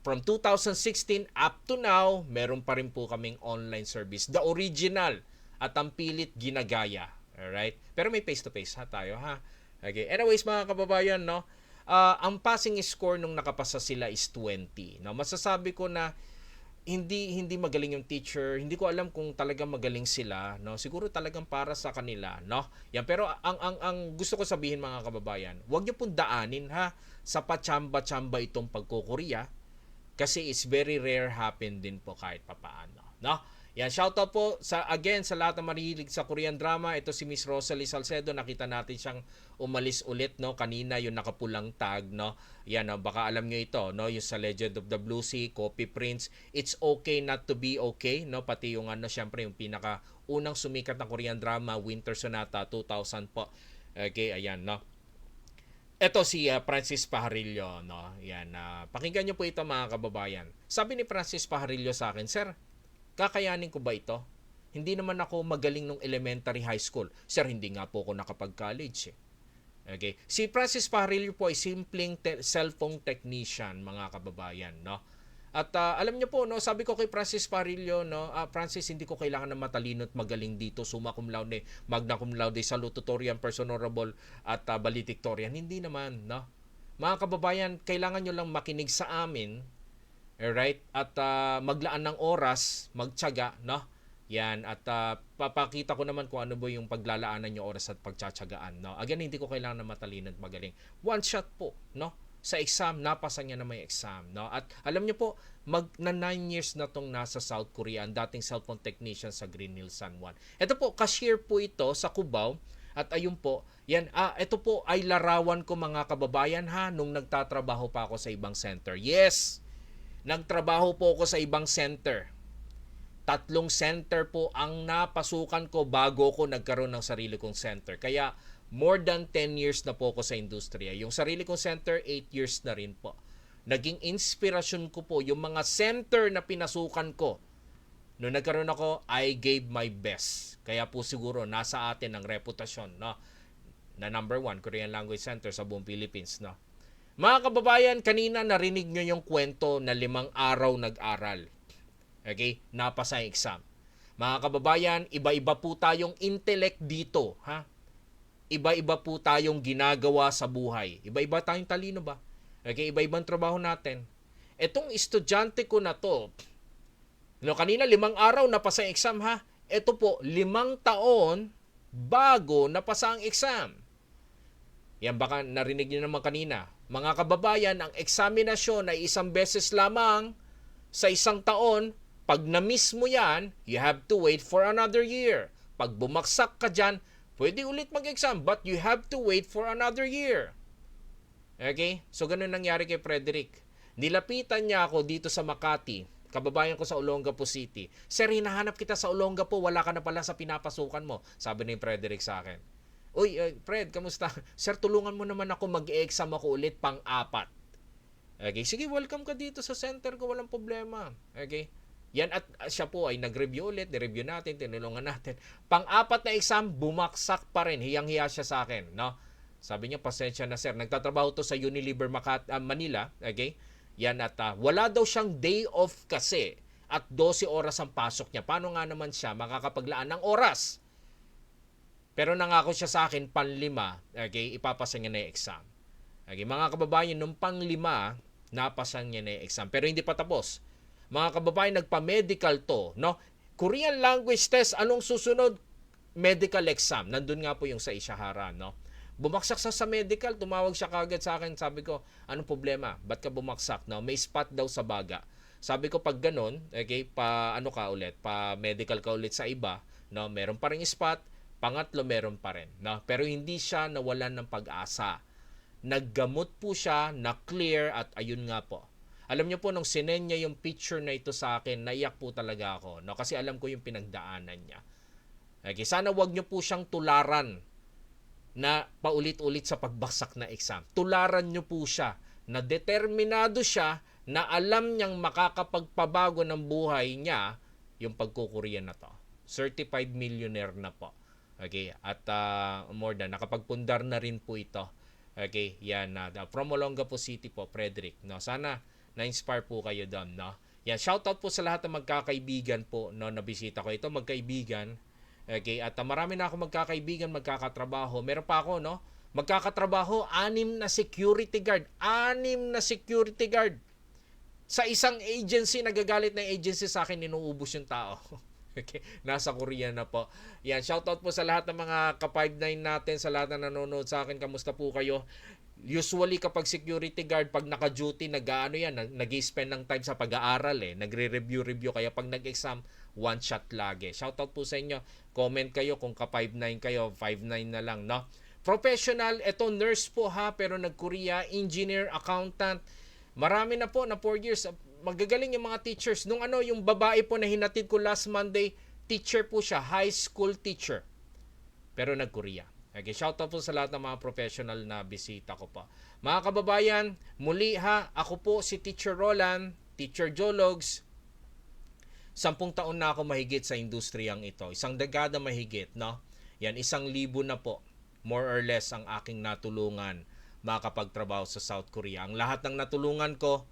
From 2016 up to now, meron pa rin po kaming online service. The original at ang pilit ginagaya. Alright? Pero may face-to-face tayo ha. Okay. Anyways mga kababayan, no? Ang passing score nung nakapasa sila is 20. No? Masasabi ko na hindi magaling yung teacher. Hindi ko alam kung talagang magaling sila, no. Siguro talagang para sa kanila, no. Yan, pero ang gusto ko sabihin mga kababayan, huwag niyo pong daanin ha sa pachamba-chamba itong pagkukurya kasi it's very rare happen din po kahit papaano, no. Yan, shoutout po sa lahat ng mahilig sa Korean drama. Ito si Miss Rosalie Salcedo, nakita natin siyang umalis ulit, no, kanina yung nakapulang tag, no. Yan, no, baka alam niyo ito, no, yung sa Legend of the Blue Sea, Copy Prince, It's Okay Not to Be Okay, no, pati yung syempre yung pinaka unang sumikat na Korean drama, Winter Sonata 2000 po. Okay, ayan, no. Ito si Francis Pajarillo, no. Yan, pakinggan niyo po ito mga kababayan. Sabi ni Francis Pajarillo sa akin, "Sir, kakayanin ko ba ito? Hindi naman ako magaling nung elementary high school. Sir, hindi nga po ako nakapag-college eh." Okay. Si Francis Pajarillo po ay simpleng cellphone technician, mga kababayan, no? At alam niyo po, no, sabi ko kay Francis Pajarillo, no, Francis, hindi ko kailangan ng matalino at magaling dito, summa cum laude, magna cum laude, salutatorian, first honorable at valedictorian. Hindi naman, no? Mga kababayan, kailangan nyo lang makinig sa amin. Alright? At maglaan ng oras, magtiyaga, no? Yan, at papakita ko naman kung ano ba yung paglalaanan nyo oras at pagtsatsagaan, no? Again, hindi ko kailangan na matalino at magaling. One shot po, no? Sa exam, napasa niya na may exam, no? At alam niyo po, na 9 years na tong nasa South Korea, ang dating cellphone technician sa Green Hills San Juan. Ito po, cashier po ito sa Cubao. At ayun po, yan, ito po ay larawan ko mga kababayan ha, nung nagtatrabaho pa ako sa ibang center. Yes! Nagtrabaho po ako sa ibang center. 3 center po ang napasukan ko bago ko nagkaroon ng sarili kong center. Kaya more than 10 years na po ako sa industriya. Yung sarili kong center, 8 years na rin po. Naging inspirasyon ko po yung mga center na pinasukan ko. Noong nagkaroon ako, I gave my best. Kaya po siguro nasa atin ang reputasyon, no, na number 1 Korean language center sa buong Philippines, no. Mga kababayan, kanina narinig nyo yung kwento na 5 araw nag-aral. Okay? Napasa yung exam. Mga kababayan, iba-iba po tayong intellect dito. Ha? Iba-iba po tayong ginagawa sa buhay. Iba-iba tayong talino ba? Okay? Iba-ibang trabaho natin. Etong estudyante ko na to, no, kanina 5 araw napasa yung exam ha. Ito po, 5 taon bago napasa ang exam. Yan baka narinig niyo naman kanina. Mga kababayan, ang eksaminasyon ay 1 beses lamang sa 1 taon. Pag na-miss mo yan, you have to wait for another year. Pag bumagsak ka dyan, pwede ulit mag-exam, but you have to wait for another year. Okay? So, ganun nangyari kay Frederick. Nilapitan niya ako dito sa Makati, kababayan ko sa Olongapo City. "Sir, hinahanap kita sa Olongapo, wala ka na pala sa pinapasukan mo," sabi ni Frederick sa akin. "Uy, Fred, kamusta? Sir, tulungan mo naman ako, mag-e-exam ako ulit pang-4. Okay, sige, welcome ka dito sa center ko, walang problema. Okay? Yan, at siya po ay nag-review ulit, nireview natin, tinulungan natin. Pang-4 na exam, bumaksak pa rin. Hiyang-hiya siya sa akin, no? Sabi niya, "Pasensya na sir, nagtatrabaho to sa Unilever Manila." Okay? Yan, at wala daw siyang day off kasi at 12 oras ang pasok niya. Paano nga naman siya makakapaglaan ng oras? Pero nangako siya sa akin, pang-5, okay, ipapasa niya na yung exam. Okay, mga kababayan, nung pang-5, napasa niya na yung exam. Pero hindi pa tapos. Mga kababayan, nagpa-medical to, no? Korean language test, anong susunod? Medical exam. Nandun nga po yung sa Ishihara, no? Bumaksak sa medical, tumawag siya kagad sa akin, sabi ko, "Anong problema? Ba't ka bumaksak?" No? May spot daw sa baga. Sabi ko pag ganun, okay, pa ano ka ulit, pa medical ka ulit sa iba, no, meron pa ring spot, pangatlo meron pa rin, no. Pero hindi siya nawalan ng pag-asa. Naggamot po siya, na clear at ayun nga po. Alam niyo po nung sinend niya yung picture na ito sa akin, naiyak po talaga ako, no, kasi alam ko yung pinagdaanan niya. Okay, sana wag niyo po siyang tularan na paulit-ulit sa pagbaksak na exam. Tularan nyo po siya na determinado siya na alam niyang makakapagpabago ng buhay niya yung pagkukuriyan na to. Certified millionaire na po. Okay, at more than nakapagpundar na rin po ito. Okay, yan na from Olongapo City po, Frederick, no. Sana na-inspire po kayo doon, no. Yan, shoutout po sa lahat ng magkakaibigan po, no, na bisita ko. Ito magkaibigan. Okay, at marami na ako magkakaibigan, magkakatrabaho. Meron pa ako, no? Magkakatrabaho, 6 na security guard. 6 na security guard. Sa isang agency, nagagalit na agency sa akin, inuubos yung tao. Okay, nasa Korea na po. Yan, shoutout po sa lahat ng mga ka-59 natin, sa lahat na nanonood sa akin. Kamusta po kayo? Usually kapag security guard, pag naka-duty, nag-ano yan, nag-spend ng time sa pag-aaral nagre-review. Kaya pag nag-exam, one shot lagi. Shoutout po sa inyo. Comment kayo kung ka-59 kayo, 59 na lang, no? Professional, eto nurse po ha, pero nag-Korea, engineer, accountant. Marami na po na 4 years. Magagaling yung mga teachers. Nung yung babae po na hinatid ko last Monday, teacher po siya, high school teacher. Pero nag-Korea. Okay, shoutout po sa lahat ng mga professional na bisita ko po. Mga kababayan, muli ha, ako po si Teacher Roland, Teacher Jologs. 10 taon na ako mahigit sa industriyang ito. 1 dekada mahigit, no? Yan, 1,000 na po, more or less, ang aking natulungan makapagtrabaho sa South Korea. Ang lahat ng natulungan ko,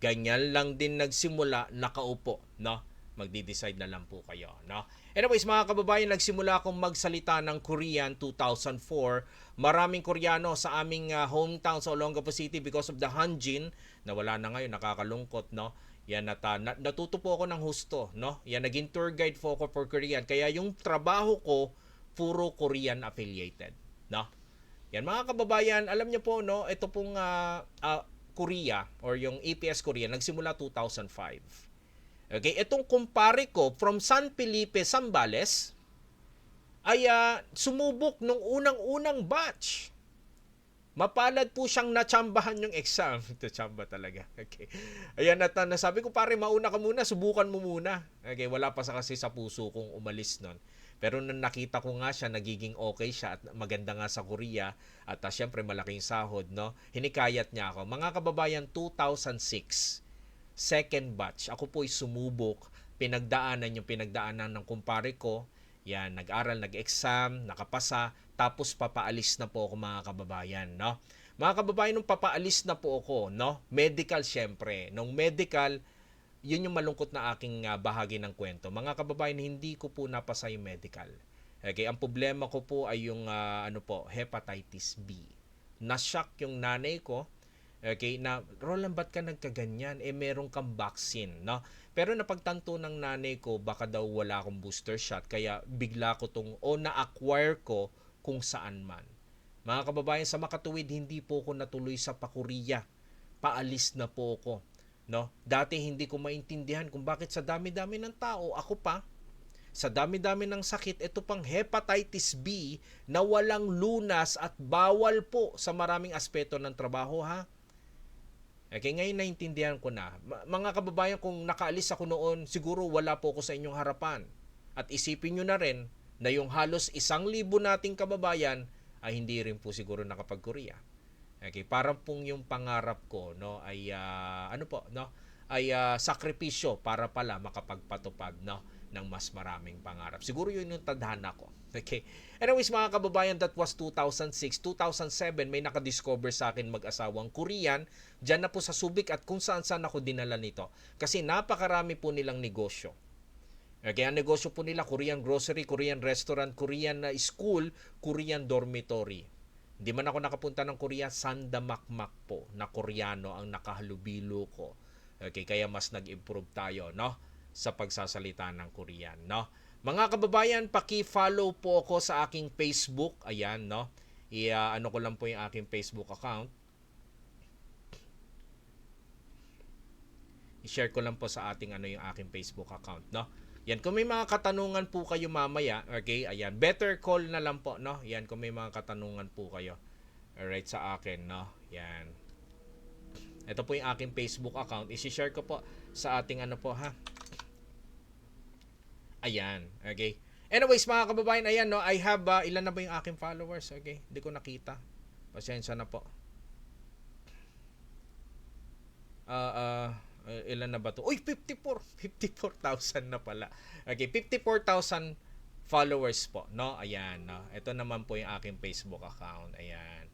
ganyan lang din nagsimula, nakaupo, no? Magdi-decide na lang po kayo, no? Anyways, mga kababayan, nagsimula akong magsalita ng Korean 2004. Maraming Koreano sa aming hometown sa Olongapo City because of the Hanjin, na wala na ngayon, nakakalungkot, no? Yan, natuto po ako ng husto, no? Yan, naging tour guide po ako for Korean. Kaya yung trabaho ko, puro Korean affiliated, no? Yan, mga kababayan, alam niyo po, no? Ito pong Korea, or yung APS Korea, nagsimula 2005. Okay, itong kumpare ko from San Felipe, Zambales ay sumubok nung unang-unang batch. Mapalad po siyang natsambahan yung exam. Natsyamba talaga. Okay. Ayan, nasabi ko, pare, mauna ka muna, subukan mo muna. Okay, wala pa kasi sa puso kong umalis nun. Pero nung nakita ko nga siya, nagiging okay siya at maganda nga sa Korea at syempre malaking sahod, no? Hinikayat niya ako. Mga kababayan, 2006, second batch. Ako po'y sumubok, pinagdaanan ng kumpare ko. Yan, nag-aral, nag-exam, nakapasa, tapos papaalis na po ako, mga kababayan, no? Mga kababayan, nung papaalis na po ako, no? Medical, syempre. Nung medical, yun yung malungkot na aking bahagi ng kwento. Mga kababayan, hindi ko po napasa yung medical. Okay, ang problema ko po ay yung hepatitis B. Na-shock yung nanay ko. Okay, na Roland, ba't ka nagkaganyan? Meron kang vaccine, no? Pero napagtanto ng nanay ko, baka daw wala akong booster shot, kaya bigla ko na-acquire ko kung saan man. Mga kababayan, sa makatuwid, hindi po ko natuloy sa pa-Korea. Paalis na po ako, no? Dati hindi ko maintindihan kung bakit sa dami-dami ng tao, ako pa, sa dami-dami ng sakit, ito pang hepatitis B na walang lunas at bawal po sa maraming aspeto ng trabaho, ha? Okay, ngayon naintindihan ko na. Mga kababayan, kung nakaalis ako noon, siguro wala po ako sa inyong harapan. At isipin nyo na rin na yung halos 1,000 nating kababayan ay hindi rin po siguro nakapag-Korea. Okay, parang pong yung pangarap ko, no, ay sakripisyo para pala makapagpatupad, no, ng mas maraming pangarap. Siguro yun yung tadhana ko. Okay. Anyways, mga kababayan, that was 2006. 2007, may nakadiscover sa akin mag-asawang Korean. Diyan na po sa Subic at kung saan-saan ako dinala nito. Kasi napakarami po nilang negosyo. Okay, ang negosyo po nila, Korean grocery, Korean restaurant, Korean school, Korean dormitory. Hindi man ako nakapunta ng Korea, sandamakmak po na Koreano ang nakahalubilo ko. Okay, kaya mas nag-improve tayo, no, sa pagsasalita ng Korean, no. Mga kababayan, paki-follow po ako sa aking Facebook. Ayan, no. Ko lang po yung aking Facebook account. I-share ko lang po sa ating yung aking Facebook account, no? Yan, kung may mga katanungan po kayo mamaya, okay, ayan, better call na lang po, no? Yan, kung may mga katanungan po kayo, alright, sa akin, no? Yan. Ito po yung aking Facebook account. I-share ko po sa ating po, ha? Ayan, okay. Anyways, mga kababayan, ayan, no? I have, ilan na ba yung aking followers? Okay, hindi ko nakita. Pasensya na po. Ilan na ba to? Uy, 54,000 na pala. Okay, 54,000 followers po, no? Ayan, no? Ito naman po yung aking Facebook account. Ayan.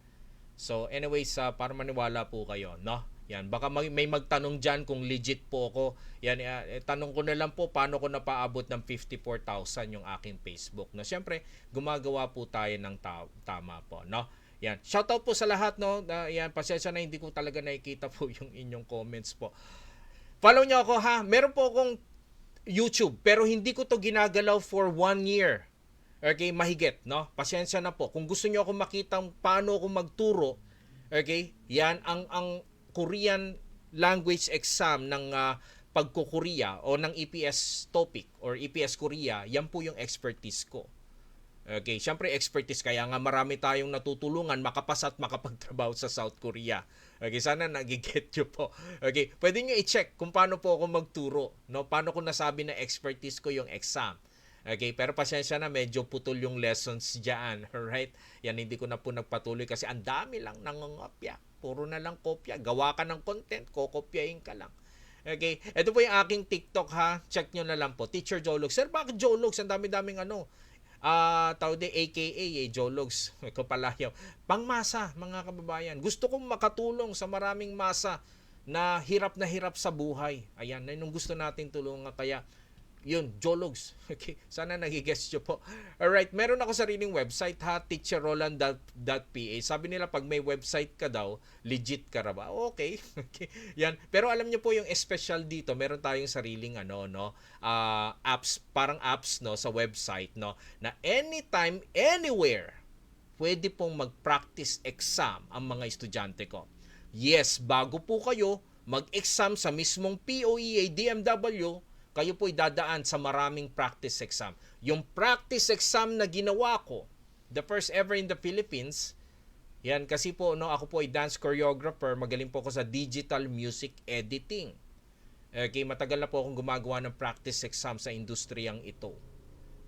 So, anyways, para maniwala po kayo, no? Yan, baka may magtanong dyan kung legit po ako. Yan, tanong ko na lang po paano ko napaabot ng 54,000 yung aking Facebook. No? Siyempre, gumagawa po tayo ng tama po, no? Yan. Shoutout po sa lahat, no? Yan, pasensya na hindi ko talaga nakikita po yung inyong comments po. Follow nyo ako, ha? Meron po akong YouTube, pero hindi ko to ginagalaw for 1 year. Okay, mahigit, no? Pasensya na po. Kung gusto niyo ako makita paano ako magturo, okay? Yan ang Korean language exam ng pagko-Korea o ng EPS topic or EPS Korea, yan po yung expertise ko. Okay, syempre expertise, kaya nga marami tayong natutulungan makapasa at makapagtrabaho sa South Korea. Okay, sana nagiget nyo po. Okay, pwede nyo i-check kung paano po ako magturo, no? Paano ko nasabi na expertise ko yung exam. Okay, pero pasensya na, medyo putol yung lessons dyan. Alright? Yan, hindi ko na po nagpatuloy kasi ang dami lang nangongopya. Puro na lang kopya. Gawa ka ng content, kokopyahin ka lang. Okay, ito po yung aking TikTok, ha. Check nyo na lang po. Teacher Jologs. Sir, bakit Jologs? Ang dami-daming tawag din AKA Jologs. Ko palayaw. Pangmasa, mga kababayan. Gusto kong makatulong sa maraming masa na hirap sa buhay. Ayan, nung gusto nating tulungan. Kaya, yun, Jologs. Okay, sana nagigets nyo po. Alright, meron ako sariling website, ha, teacherroland.ph. Sabi nila pag may website ka daw, legit ka ba? Okay. Okay. Yan. Pero alam nyo po yung special dito, meron tayong sariling apps, parang apps, no, sa website, no, na anytime, anywhere, pwede pong mag-practice exam ang mga estudyante ko. Yes, bago po kayo mag-exam sa mismong POEA, DMW, kayo po'y dadaan sa maraming practice exam. Yung practice exam na ginawa ko, the first ever in the Philippines, yan kasi po, no, ako po ay dance choreographer, magaling po ako sa digital music editing. Okay, matagal na po akong gumagawa ng practice exam sa industriyang ito.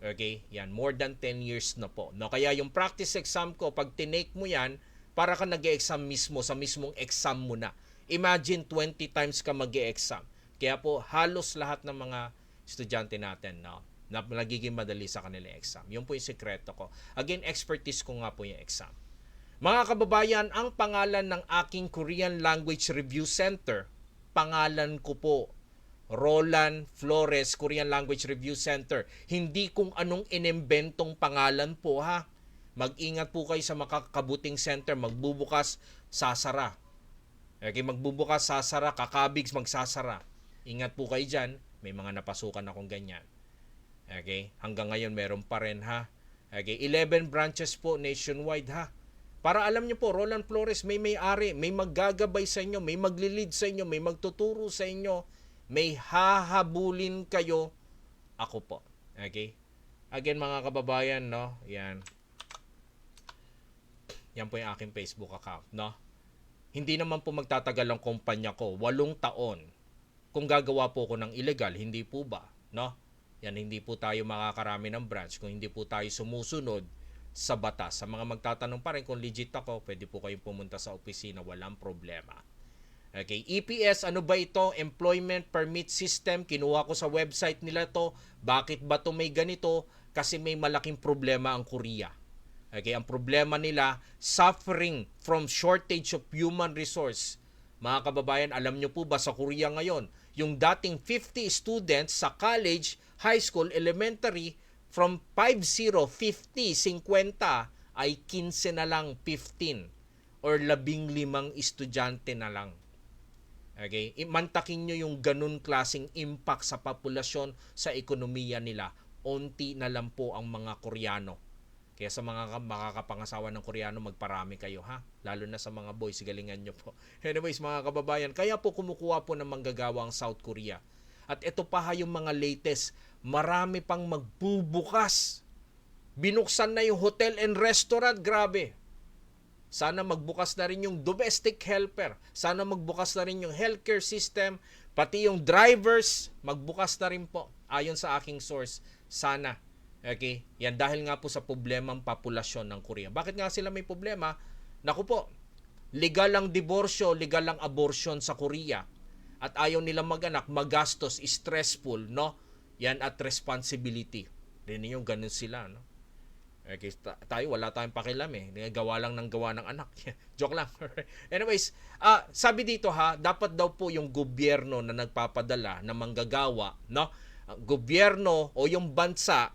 Okay, yan, more than 10 years na po. No, kaya yung practice exam ko, pag tinake mo yan, para ka nag-e-exam mismo, sa mismong exam mo na. Imagine 20 times ka mag-e-exam. Kaya po, halos lahat ng mga estudyante natin, no, na nagiging madali sa kanila exam. Yun po yung sekreto ko. Again, expertise ko nga po yung exam. Mga kababayan, ang pangalan ng aking Korean Language Review Center, pangalan ko po, Roland Flores Korean Language Review Center. Hindi kung anong inimbentong pangalan po, ha. Mag-ingat po kayo sa makakabuting center. Magbubukas, sasara. Okay, magbubukas, sasara. Kakabigs, magsasara. Ingat po kayo dyan. May mga napasukan akong ganyan. Okay? Hanggang ngayon meron pa rin, ha? Okay? 11 branches po nationwide, ha? Para alam nyo po, Roland Flores may may-ari, may maggagabay sa inyo, may maglilid sa inyo, may magtuturo sa inyo, may hahabulin kayo. Ako po. Okay? Again, mga kababayan, no? Yan. Yan po yung aking Facebook account, no? Hindi naman po magtatagal ang kumpanya ko. 8 taon. Kung gagawa po ko ng illegal, hindi po ba? No? Yan, hindi po tayo makakarami ng branch kung hindi po tayo sumusunod sa batas. Sa mga magtatanong pa rin kung legit ako, pwede po kayong pumunta sa opisina, walang problema. Okay, EPS, ano ba ito? Employment Permit System. Kinuha ko sa website nila to. Bakit ba to may ganito? Kasi may malaking problema ang Korea. Okay, ang problema nila, suffering from shortage of human resource. Mga kababayan, alam nyo po ba sa Korea ngayon, yung dating 50 students sa college, high school, elementary, from 50 ay 15 na lang, 15 or 15 estudyante na lang. Okay? Mantakin nyo yung ganun klaseng impact sa populasyon, sa ekonomiya nila. Unti na lang po ang mga Koreano. Kaya sa mga makakapangasawa ng Koreano, magparami kayo ha. Lalo na sa mga boys, galingan nyo po. Anyways mga kababayan, kaya po kumukuha po ng manggagawa ang South Korea. At ito pa ha yung mga latest, marami pang magbubukas. Binuksan na yung hotel and restaurant, grabe. Sana magbukas na rin yung domestic helper. Sana magbukas na rin yung healthcare system. Pati yung drivers, magbukas na rin po. Ayon sa aking source, sana. Okay? Yan dahil nga po sa problemang populasyon ng Korea. Bakit nga sila may problema? Naku po, legal ang diborsyo, legal ang abortion sa Korea. At ayaw nilang mag-anak, magastos, stressful, no? Yan at responsibility. Rin yung ganun sila, no? Okay, tayo wala tayong pakialam eh. Gawa lang ng gawa ng anak. Joke lang. Anyways, sabi dito ha, dapat daw po yung gobyerno na nagpapadala na manggagawa, no? Gobyerno o yung bansang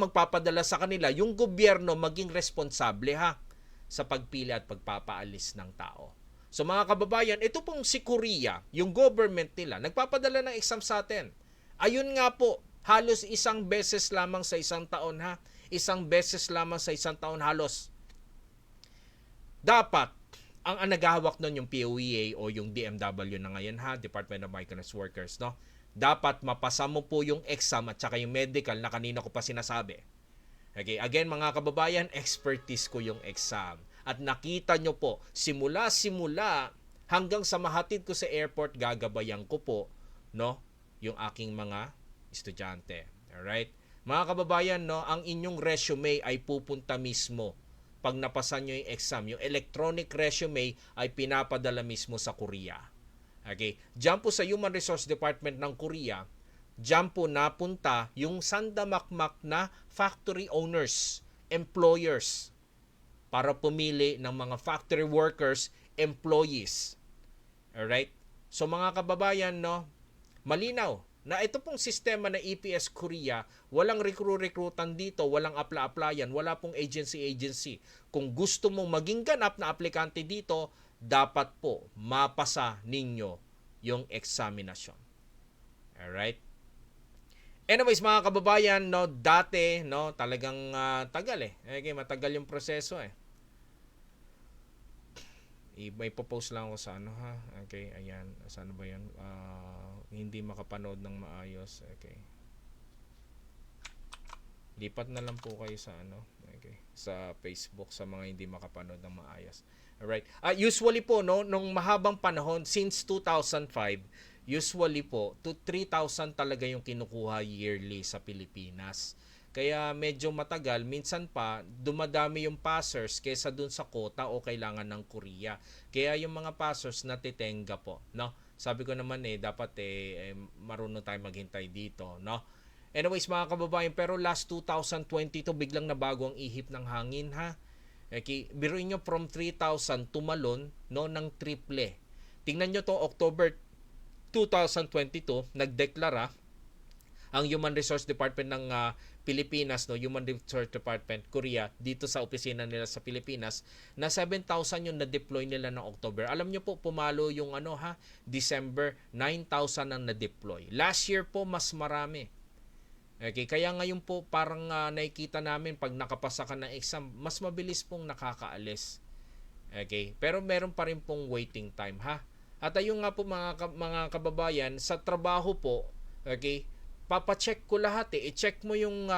magpapadala sa kanila, yung gobyerno maging responsable ha sa pagpili at pagpapaalis ng tao. So mga kababayan, ito pong si Korea, yung government nila, nagpapadala ng exam sa atin. Ayun nga po, halos isang beses lamang sa isang taon ha. Isang beses lamang sa isang taon halos. Dapat, ang naghahawak nun yung POEA o yung DMW na ngayon ha, Department of Migrant Workers, no? Dapat mapasa mo po yung exam at saka yung medical na kanina ko pa sinasabi. Okay, again mga kababayan, expertise ko yung exam. At nakita nyo po, simula hanggang sa mahatid ko sa airport, gagabayan ko po, no, yung aking mga estudyante. Alright? Mga kababayan, no, ang inyong resume ay pupunta mismo pag napasa nyo yung exam. Yung electronic resume ay pinapadala mismo sa Korea. Okay? Diyan po sa Human Resource Department ng Korea, diyan po napunta yung sandamakmak na factory owners, employers, para pumili ng mga factory workers, employees. Alright? So mga kababayan, no, malinaw na ito pong sistema na EPS Korea, walang recruitan dito, walang apply-applyan, wala pong agency. Kung gusto mong maging ganap na aplikante dito, dapat po mapasa ninyo yung examination. Alright? Anyways, mga kababayan, no, dati, no, talagang tagal eh. Okay, matagal yung proseso eh. May post lang ako sa ano ha. Okay, ayan. Saan ba yan? Hindi makapanood ng maayos. Okay. Lipat na lang po kayo sa ano. Okay. Sa Facebook sa mga hindi makapanood ng maayos. Alright. Usually po, no, nung mahabang panahon, since 2005, usually po, to 3,000 talaga yung kinukuha yearly sa Pilipinas. Kaya medyo matagal, minsan pa dumadami yung passers kaysa dun sa quota o kailangan ng Korea. Kaya yung mga passers natitenga po, no? Sabi ko naman dapat marunong tayo maghintay dito, no? Anyways mga kababayan, pero last 2022 biglang nabago ang ihip ng hangin ha. Okay, biruin nyo from 3,000 tumalon, no, ng triple. Tingnan nyo to, October 2022, nagdeklara ang Human Resource Department ng Pilipinas, no, Human Resource Department Korea, dito sa opisina nila sa Pilipinas, na 7,000 yung na-deploy nila ng October. Alam nyo po, pumalo yung December, 9,000 ang na-deploy. Last year po, mas marami. Okay, kaya ngayon po, parang nakikita namin, pag nakapasa ka ng exam, mas mabilis pong nakakaalis. Okay, pero meron pa rin pong waiting time, ha? At ayun nga po mga kababayan, sa trabaho po, okay, papacheck ko lahat I-check mo yung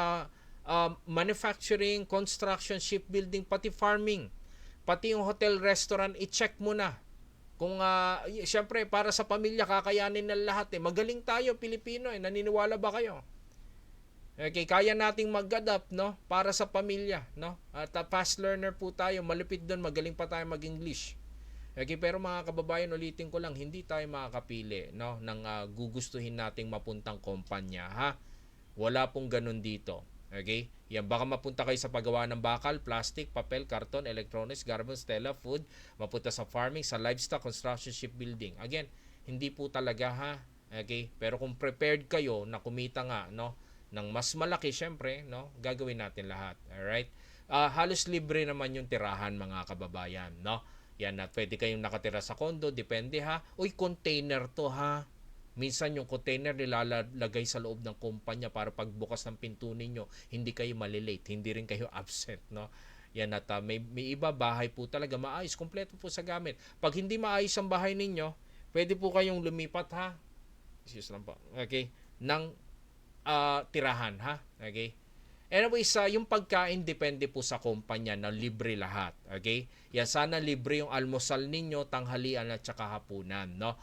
manufacturing, construction, shipbuilding, pati farming. Pati yung hotel, restaurant, i-check mo na. Kung syempre para sa pamilya kakayanin ng lahat Magaling tayo Pilipino naniniwala ba kayo? Okay, kaya nating mag-adapt, no, para sa pamilya, no? At fast learner po tayo, malupit doon, magaling pa tayo mag-English. Okay, pero mga kababayan, ulitin ko lang, hindi tayo makakapili, no, ng gugustuhin nating mapuntang kumpanya, ha? Wala pong ganun dito. Okay? Yan, baka mapunta kayo sa paggawa ng bakal, plastic, papel, karton, electronics, garments, tela, food, mapunta sa farming, sa livestock, construction, shipbuilding. Again, hindi po talaga, ha? Okay? Pero kung prepared kayo na kumita nga, no, ng mas malaki, syempre, no, gagawin natin lahat. Alright? Halos libre naman yung tirahan, mga kababayan, no? Yan, na pwede kayong nakatira sa condo, depende ha. Uy, container to ha. Minsan yung container nilalagay sa loob ng kumpanya para pagbukas ng pinto ninyo, hindi kayo malilate, hindi rin kayo absent, no? Yan at may iba bahay po talaga maayos, kompleto po sa gamit. Pag hindi maayos ang bahay ninyo, pwede po kayong lumipat ha. Excuse lang po. Okay? Ng tirahan ha. Okay? Anyways, yung pagkain depende po sa kumpanya na libre lahat. Okay? Yan, sana libre yung almusal ninyo, tanghalian at saka hapunan, no?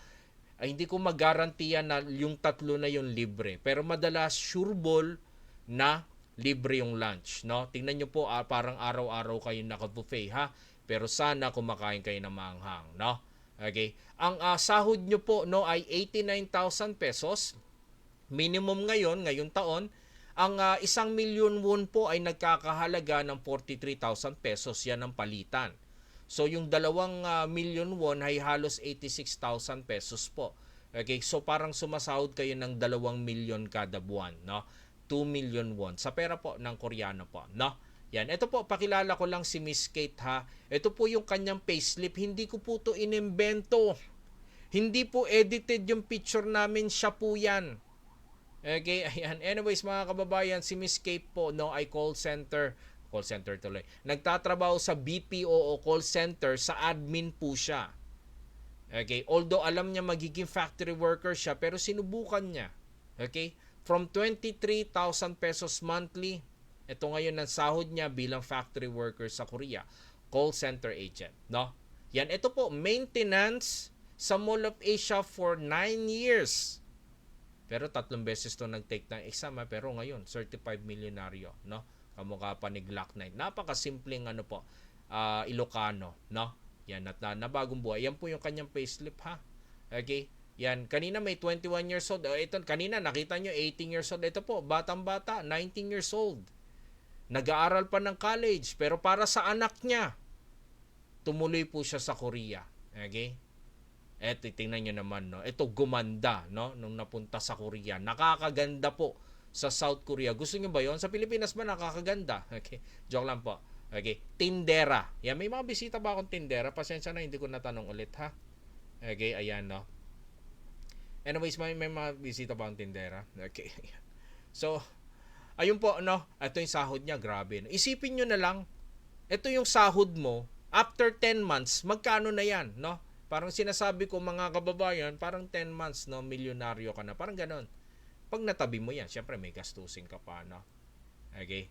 Ay, hindi ko magarantiya na yung tatlo na yung libre. Pero madalas sureball na libre yung lunch, no? Tingnan nyo po, parang araw-araw kayo naka-buffet, ha? Pero sana kumakain kayo ng maanghang, no? Okay? Ang sahod nyo po, no, ay 89,000 pesos. Minimum ngayong taon. Ang 1,000,000 won po ay nagkakahalaga ng 43,000 pesos. Yan ang palitan. So yung 2,000,000 won ay halos 86,000 pesos po. Okay, so parang sumasahod kayo ng 2,000,000 kada buwan, no? 2,000,000 won sa pera po ng Koreano po, no? Yan, ito po, pakilala ko lang si Miss Kate ha. Ito po yung kanyang payslip, hindi ko po to inimbento. Hindi po edited yung picture namin, siya po yan. Okay, ayan. Anyways, mga kababayan, si Miss Kate po, no, ay call center tuloy. Nagtatrabaho sa BPO o call center, sa admin po siya. Okay, although alam niya magiging factory worker siya, pero sinubukan niya. Okay, from 23,000 pesos monthly, ito ngayon ang sahod niya bilang factory worker sa Korea, call center agent, no? Yan, ito po, maintenance sa Mall of Asia for 9 years. Pero 3 beses to nag-take ng exam, pero ngayon certified milyonaryo, no? Kamukha pa ni Glock 9. Napakasimpleng po, Ilocano, no? Yan, at nabagong buhay. Yan po yung kanyang payslip, ha? Okay? Yan, kanina may 21 years old. Ito, kanina nakita nyo 18 years old. Ito po, batang-bata, 19 years old. Nag-aaral pa ng college, pero para sa anak niya, tumuloy po siya sa Korea. Okay? Eto, tingnan nyo naman, no? Ito, gumanda, no? Nung napunta sa Korea. Nakakaganda po sa South Korea. Gusto nyo ba yon? Sa Pilipinas ba nakakaganda? Okay? Joke lang po. Okay? Tindera. Yan, may mga bisita ba akong tindera? Pasensya na, hindi ko natanong ulit, ha? Okay, ayan, no? Anyways, may mga bisita ba akong tindera? Okay. So, ayun po, no? Ito yung sahod niya, grabe. No? Isipin nyo na lang, ito yung sahod mo, after 10 months, magkano na yan, no? Parang sinasabi ko mga kababayan, parang 10 months, no, milyonaryo ka na. Parang ganon. Pag natabi mo yan, syempre may gastusin ka pa, no? Okay?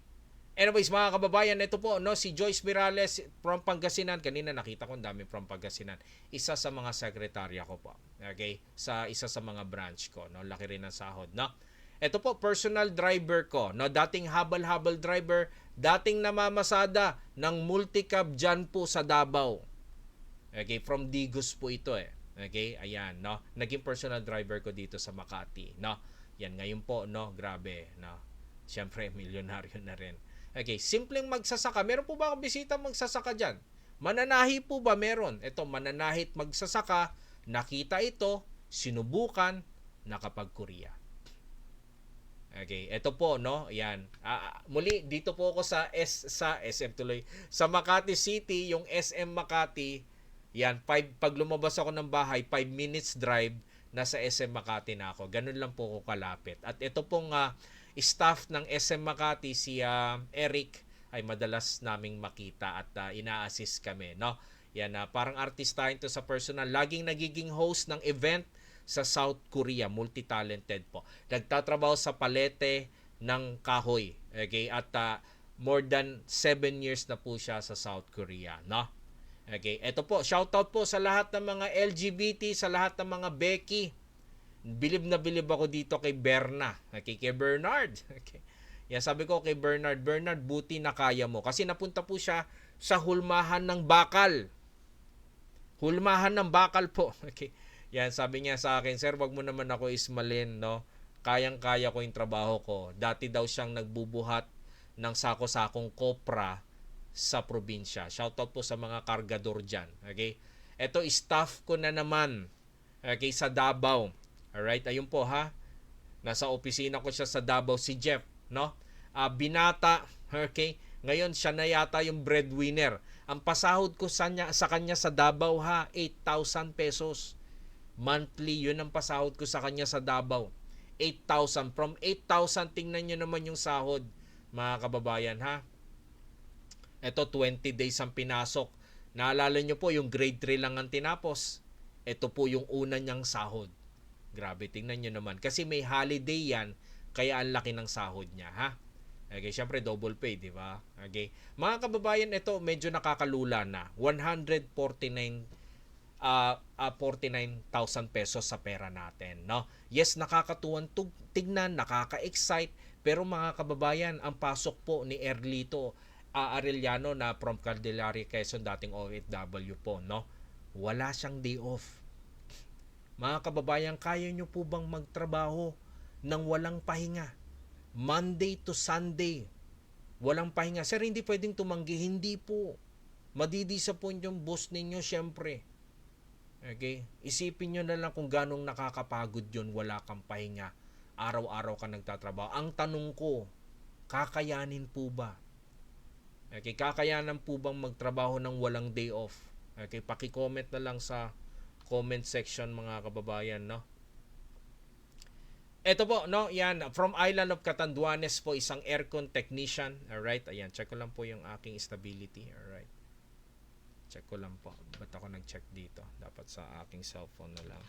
Anyways, mga kababayan, ito po, no, si Joyce Mirales from Pangasinan. Kanina nakita ko ang dami from Pangasinan. Isa sa mga sekretarya ko po. Okay? Sa isa sa mga branch ko, no? Laki rin ang sahod, no? Ito po, personal driver ko, no? Dating habal-habal driver, dating namamasada ng multicab dyan po sa Davao. Okay, from Digos po ito Okay, ayan, no. Naging personal driver ko dito sa Makati, no. Yan ngayon po, no, grabe, no. Siyempre, milyonaryo na rin. Okay, simpleng magsasaka. Meron po ba akong bisita magsasaka diyan? Mananahi po ba meron? Ito, mananahit magsasaka, nakita ito, sinubukan, nakapag-Korea. Okay, ito po, no. Yan. Muli dito po ako sa SM tuloy. Sa Makati City, yung SM Makati. Yan, pag lumabas ako ng bahay, 5 minutes drive, nasa SM Makati na ako. Ganun lang po ako kalapit. At ito pong staff ng SM Makati, si Eric, ay madalas naming makita at ina-assist kami, no? Yan, parang artistahin to sa personal. Laging nagiging host ng event sa South Korea, multi-talented po. Nagtatrabaho sa palete ng kahoy. Okay? At more than 7 years na po siya sa South Korea, no? Okay, ito po, shoutout po sa lahat ng mga LGBT, sa lahat ng mga Becky. Bilib na bilib ako dito kay Berna. Okay, kay Bernard. Okay. Yan, sabi ko kay Bernard, buti na kaya mo. Kasi napunta po siya sa hulmahan ng bakal. Hulmahan ng bakal po. Okay. Yan, sabi niya sa akin, sir, wag mo naman ako ismalin, no? Kayang-kaya ko yung trabaho ko. Dati daw siyang nagbubuhat ng sako-sakong kopra sa probinsya. Shoutout po sa mga kargador dyan. Okay? Ito, staff ko na naman. Okay, sa Davao. Alright, ayun po ha. Nasa opisina ko siya sa Davao, si Jeff, no? Binata, okay? Ngayon, siya na yata yung breadwinner. Ang pasahod ko sa kanya sa Davao ha, 8,000 pesos. Monthly, yun ang pasahod ko sa kanya sa Davao. 8,000. From 8,000, tingnan nyo naman yung sahod, mga kababayan, ha? Ito, 20 days ang pinasok. Naalala nyo po, yung grade 3 lang ang tinapos. Ito po yung una niyang sahod. Grabe, tingnan nyo naman. Kasi may holiday yan, kaya ang laki ng sahod niya, ha? Okay, syempre double pay, di ba? Okay. Mga kababayan, ito medyo nakakalula na. 49,000 pesos sa pera natin, no? Yes, nakakatuwan tignan, nakaka-excite, pero mga kababayan, ang pasok po ni Erlito Arellano na from Candelaria, Quezon, dating OFW po, no? Wala siyang day off. Mga kababayan, kaya nyo po bang magtrabaho ng walang pahinga? Monday to Sunday, walang pahinga. Sir, hindi pwedeng tumanggi. Hindi po. Madidisappoint yung boss ninyo, syempre. Okay? Isipin nyo na lang kung ganong nakakapagod yun, wala kang pahinga. Araw-araw ka nagtatrabaho. Ang tanong ko, kakayanin po ba? Okay, kakayanan po bang magtrabaho ng walang day off? Okay, paki-comment na lang sa comment section, mga kababayan, no? Ito po, no, yan, from Island of Catanduanes po, isang aircon technician. Alright, ayan, check ko lang po yung aking stability. Alright, check ko lang po. Ba't ako nag-check dito? Dapat sa aking cellphone na lang.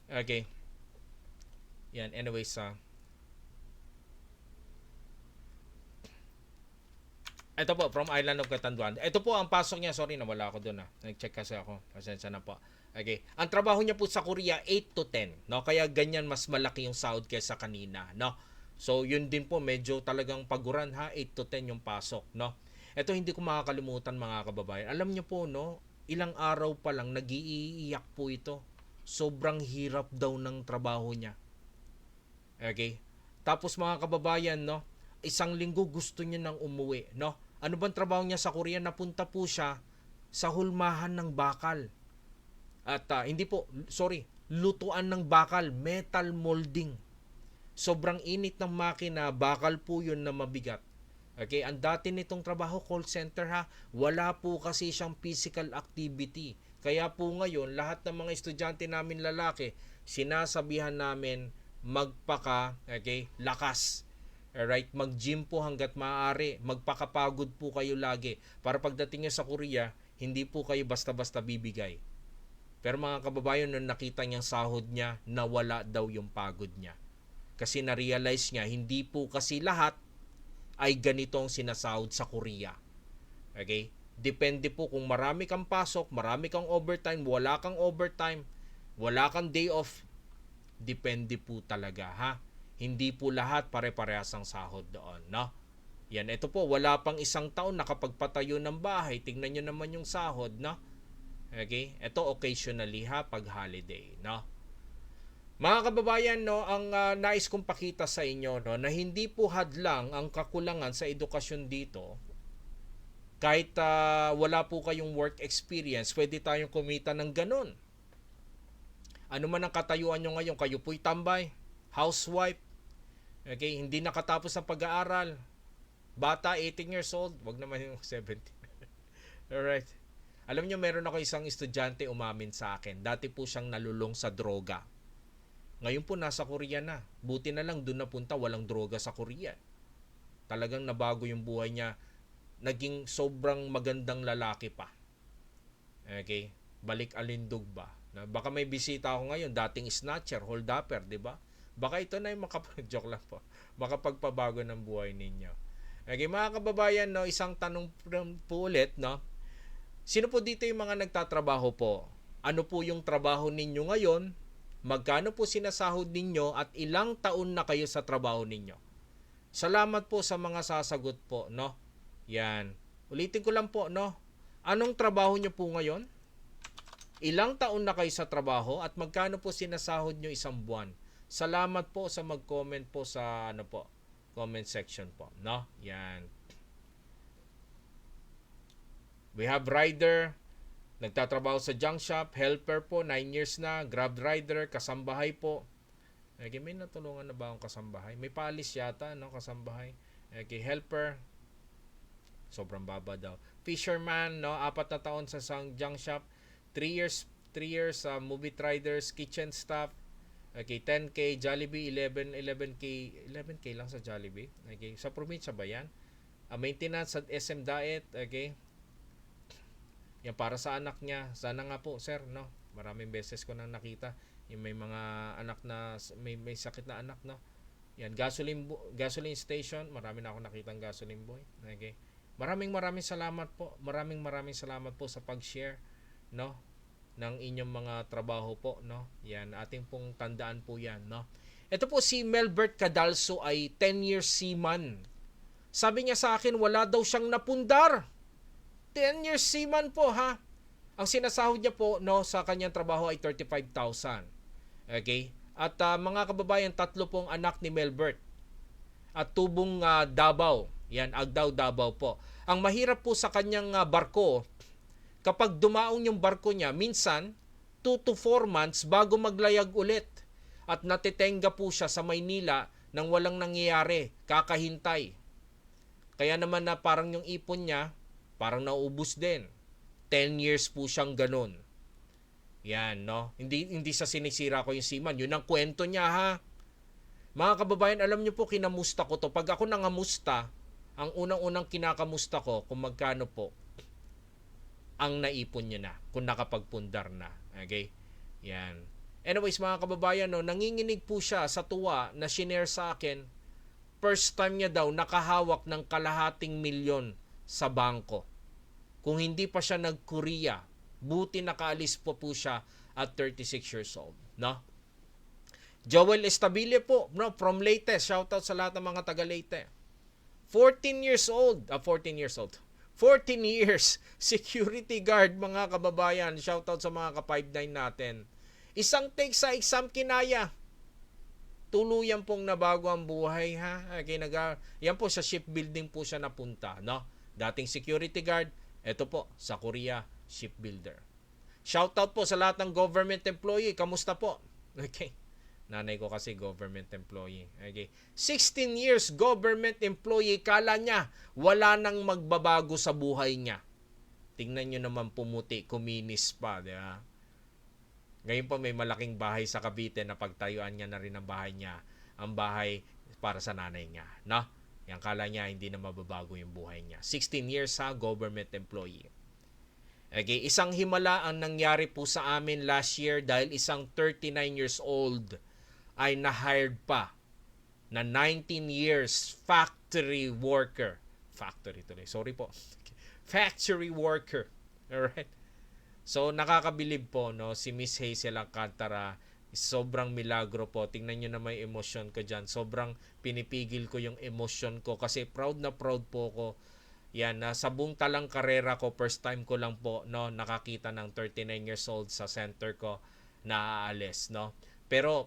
Okay. Yan, anyways, ito po, from Island of Catanduanes. Ito po ang pasok niya. Sorry, nawala ako doon. Nag-check kasi ako. Pasensya na po. Okay. Ang trabaho niya po sa Korea, 8 to 10. No? Kaya ganyan, mas malaki yung sahod kaysa kanina. No? So, yun din po, medyo talagang paguran, ha? 8 to 10 yung pasok. No? Ito, hindi ko makakalimutan, mga kababayan. Alam niyo po, no? Ilang araw pa lang, nag-iiyak po ito. Sobrang hirap daw ng trabaho niya. Okay? Tapos, mga kababayan, no? Isang linggo gusto niya nang umuwi, no? Ano bang trabaho niya sa Korea? Napunta po siya sa hulmahan ng bakal. At hindi po, sorry, lutuan ng bakal, metal molding. Sobrang init ng makina, bakal po yun na mabigat. Okay, ang dati nitong trabaho, call center, ha, wala po kasi siyang physical activity. Kaya po ngayon, lahat ng mga estudyante namin lalaki, sinasabihan namin lakas. Alright, mag-gym po hanggat maaari. Magpakapagod po kayo lagi. Para pagdating nyo sa Korea, hindi po kayo basta-basta bibigay. Pero mga kababayan, nung nakita niyang sahod niya, nawala daw yung pagod niya. Kasi na-realize niya, hindi po kasi lahat ay ganitong sinasahod sa Korea. Okay? Depende po kung marami kang pasok, marami kang overtime, wala kang day off. Depende po talaga, ha? Hindi po lahat pare-parehas ang sahod doon, no? Yan, ito po, wala pang isang taon nakapagpatayo ng bahay. Tingnan nyo naman yung sahod, no? Okay? Ito occasionally, ha, pag holiday, no? Mga kababayan, no, ang nais kong pakita sa inyo, no, na hindi po hadlang ang kakulangan sa edukasyon dito. Kahit wala po kayong work experience, pwede tayong kumita ng ganun. Ano man ang katayuan nyo ngayon, kayo po'y tambay, housewife, okay, hindi nakatapos ng pag-aaral, bata, 18 years old, wag naman yung 17. Alright. Alam nyo, meron ako isang estudyante umamin sa akin. Dati po siyang nalulong sa droga. Ngayon po nasa Korea na. Buti na lang doon napunta, walang droga sa Korea. Talagang nabago yung buhay niya. Naging sobrang magandang lalaki pa. Okay? Balik alindog ba? Baka may bisita ako ngayon, dating snatcher, hold-upper, di ba? Baka ito na yung joke lang po. Makapagpabago ng buhay ninyo. Okay, mga kababayan, no, isang tanong po ulit, no? Sino po dito yung mga nagtatrabaho po? Ano po yung trabaho ninyo ngayon? Magkano po sinasahod ninyo at ilang taon na kayo sa trabaho ninyo? Salamat po sa mga sasagot po, no? Yan. Ulitin ko lang po, no? Anong trabaho nyo po ngayon? Ilang taon na kayo sa trabaho at magkano po sinasahod nyo isang buwan? Salamat po sa mag-comment po sa comment section po, no? Yan. We have rider, nagtatrabaho sa junk shop, helper po, 9 years na, grab rider, kasambahay po. Okay, may natulungan na ba akong kasambahay? May paalis yata, no, kasambahay. Okay, helper, sobrang baba daw. Fisherman, no, 4 na taon sa junk shop, 3 years movie riders, kitchen staff. Okay, 10K, Jollibee, 11K lang sa Jollibee. Okay, sa probinsya ba yan? Maintenance at SM Diet, okay. Yan para sa anak niya. Sana nga po, sir, no. Maraming beses ko nang nakita yung may mga anak na may sakit na anak, no. Yan, gasoline station, marami na ako nakitang gasoline boy. Okay. Maraming salamat po. Maraming salamat po sa pag-share, no, ng inyong mga trabaho po, no. Yan, ating pong tandaan po yan, no. Ito po si Melbert Cadalso ay 10 years seaman. Sabi niya sa akin, wala daw siyang napundar. 10 years seaman po, ha. Ang sinasahod niya po, no, sa kanyang trabaho ay 35,000. Okay? At mga kababayan, 3 pong anak ni Melbert. At tubong Davao. Yan, Agdao, Davao po. Ang mahirap po sa kanyang barko, kapag dumaong yung barko niya, minsan 2 to 4 months bago maglayag ulit. At natitenga po siya sa Maynila nang walang nangyayari, kakahintay. Kaya naman na parang yung ipon niya, parang naubos din. 10 years po siyang ganun. Yan, no? Hindi sa sinisira ko yung seaman. Yun ang kwento niya, ha? Mga kababayan, alam niyo po, kinamusta ko to. Pag ako nangamusta, ang unang-unang kinakamusta ko kung magkano po ang naipon niya na, kung nakapagpundar na. Okay? Yan. Anyways, mga kababayan, no, nanginginig po siya sa tuwa na shinare sa akin. First time niya daw nakahawak ng $250,000 sa bangko. Kung hindi pa siya nag-Korea, buti nakaalis po siya at 36 years old, no? Joel Estabile po, no, from Leyte. Shoutout sa lahat ng mga taga Leyte. 14 years, 14 years security guard, mga kababayan. Shoutout sa mga ka-59 natin. Isang take sa exam kinaya. Tuluyan pong nabago ang buhay, ha. Okay, yan po sa shipbuilding po siya napunta, no? Dating security guard, ito po sa Korea shipbuilder. Shoutout po sa lahat ng government employee. Kamusta po? Okay. Nanay ko kasi government employee. Okay. 16 years government employee, kala niya wala nang magbabago sa buhay niya. Tingnan niyo naman, pumuti, kuminis pa, di ba? Ngayon po may malaking bahay sa Cavite na pagtayuan niya na rin ang bahay niya. Ang bahay para sa nanay niya, no? Yan, kala niya hindi na mababago yung buhay niya. 16 years sa government employee. Okay, isang himala ang nangyari po sa amin last year dahil isang 39 years old ay na-hired pa na 19 years factory worker. Factory tuloy. Sorry po. Factory worker. Alright? So, nakakabilib po, no, si Miss Hazel Alcantara, sobrang milagro po. Tingnan nyo na may emosyon ko dyan. Sobrang pinipigil ko yung emosyon ko kasi proud na proud po ko. Yan, sa buong talang karera ko, first time ko lang po, no, nakakita ng 39 years old sa center ko na aalis, no. Pero,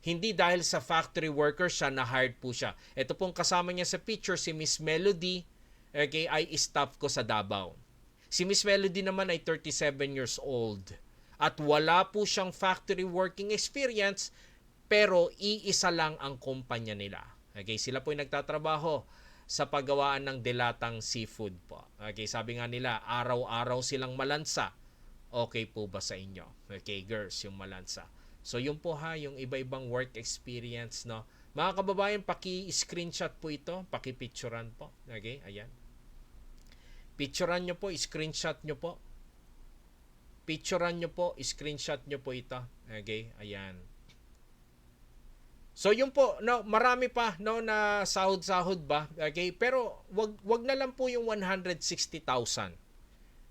hindi dahil sa factory worker siya, na-hired po siya. Ito pong kasama niya sa picture, si Miss Melody, okay, ay staff ko sa Davao. Si Miss Melody naman ay 37 years old at wala po siyang factory working experience, pero iisa lang ang kumpanya nila. Okay, sila po ay nagtatrabaho sa paggawaan ng delatang seafood po. Okay, sabi nga nila, araw-araw silang malansa. Okay po ba sa inyo? Okay, girls, yung malansa. So, yun po ha, yung iba-ibang work experience, no? Mga kababayan, paki-screenshot po ito, paki-picturean po. Okay, ayan. Picturean nyo po, screenshot nyo po. Picturean nyo po, screenshot nyo po ito. Okay, ayan. So yun po, no, marami pa, no, na sahod-sahod ba? Okay, pero wag na lang po yung 160,000.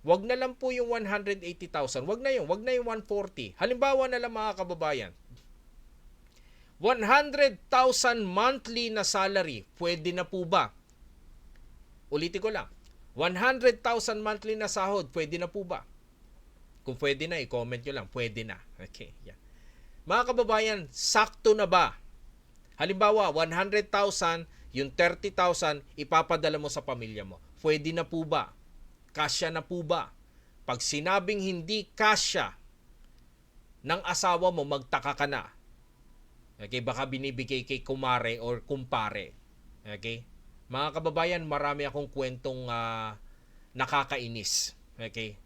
Wag na lang po yung 180,000. Wag na yung 140. Halimbawa na lang, mga kababayan. 100,000 monthly na salary, pwede na po ba? Ulitin ko lang. 100,000 monthly na sahod, pwede na po ba? Kung pwede na, i-comment nyo lang, pwede na. Okay, yan. Mga kababayan, sakto na ba? Halimbawa, 100,000, yung 30,000, ipapadala mo sa pamilya mo. Pwede na po ba? kasya na po ba? Pag sinabing hindi kasya ng asawa mo, magtaka ka na. Okay, baka binibigay kay kumare or kumpare. Okay? Mga kababayan, marami akong kwentong nakakainis. Okay?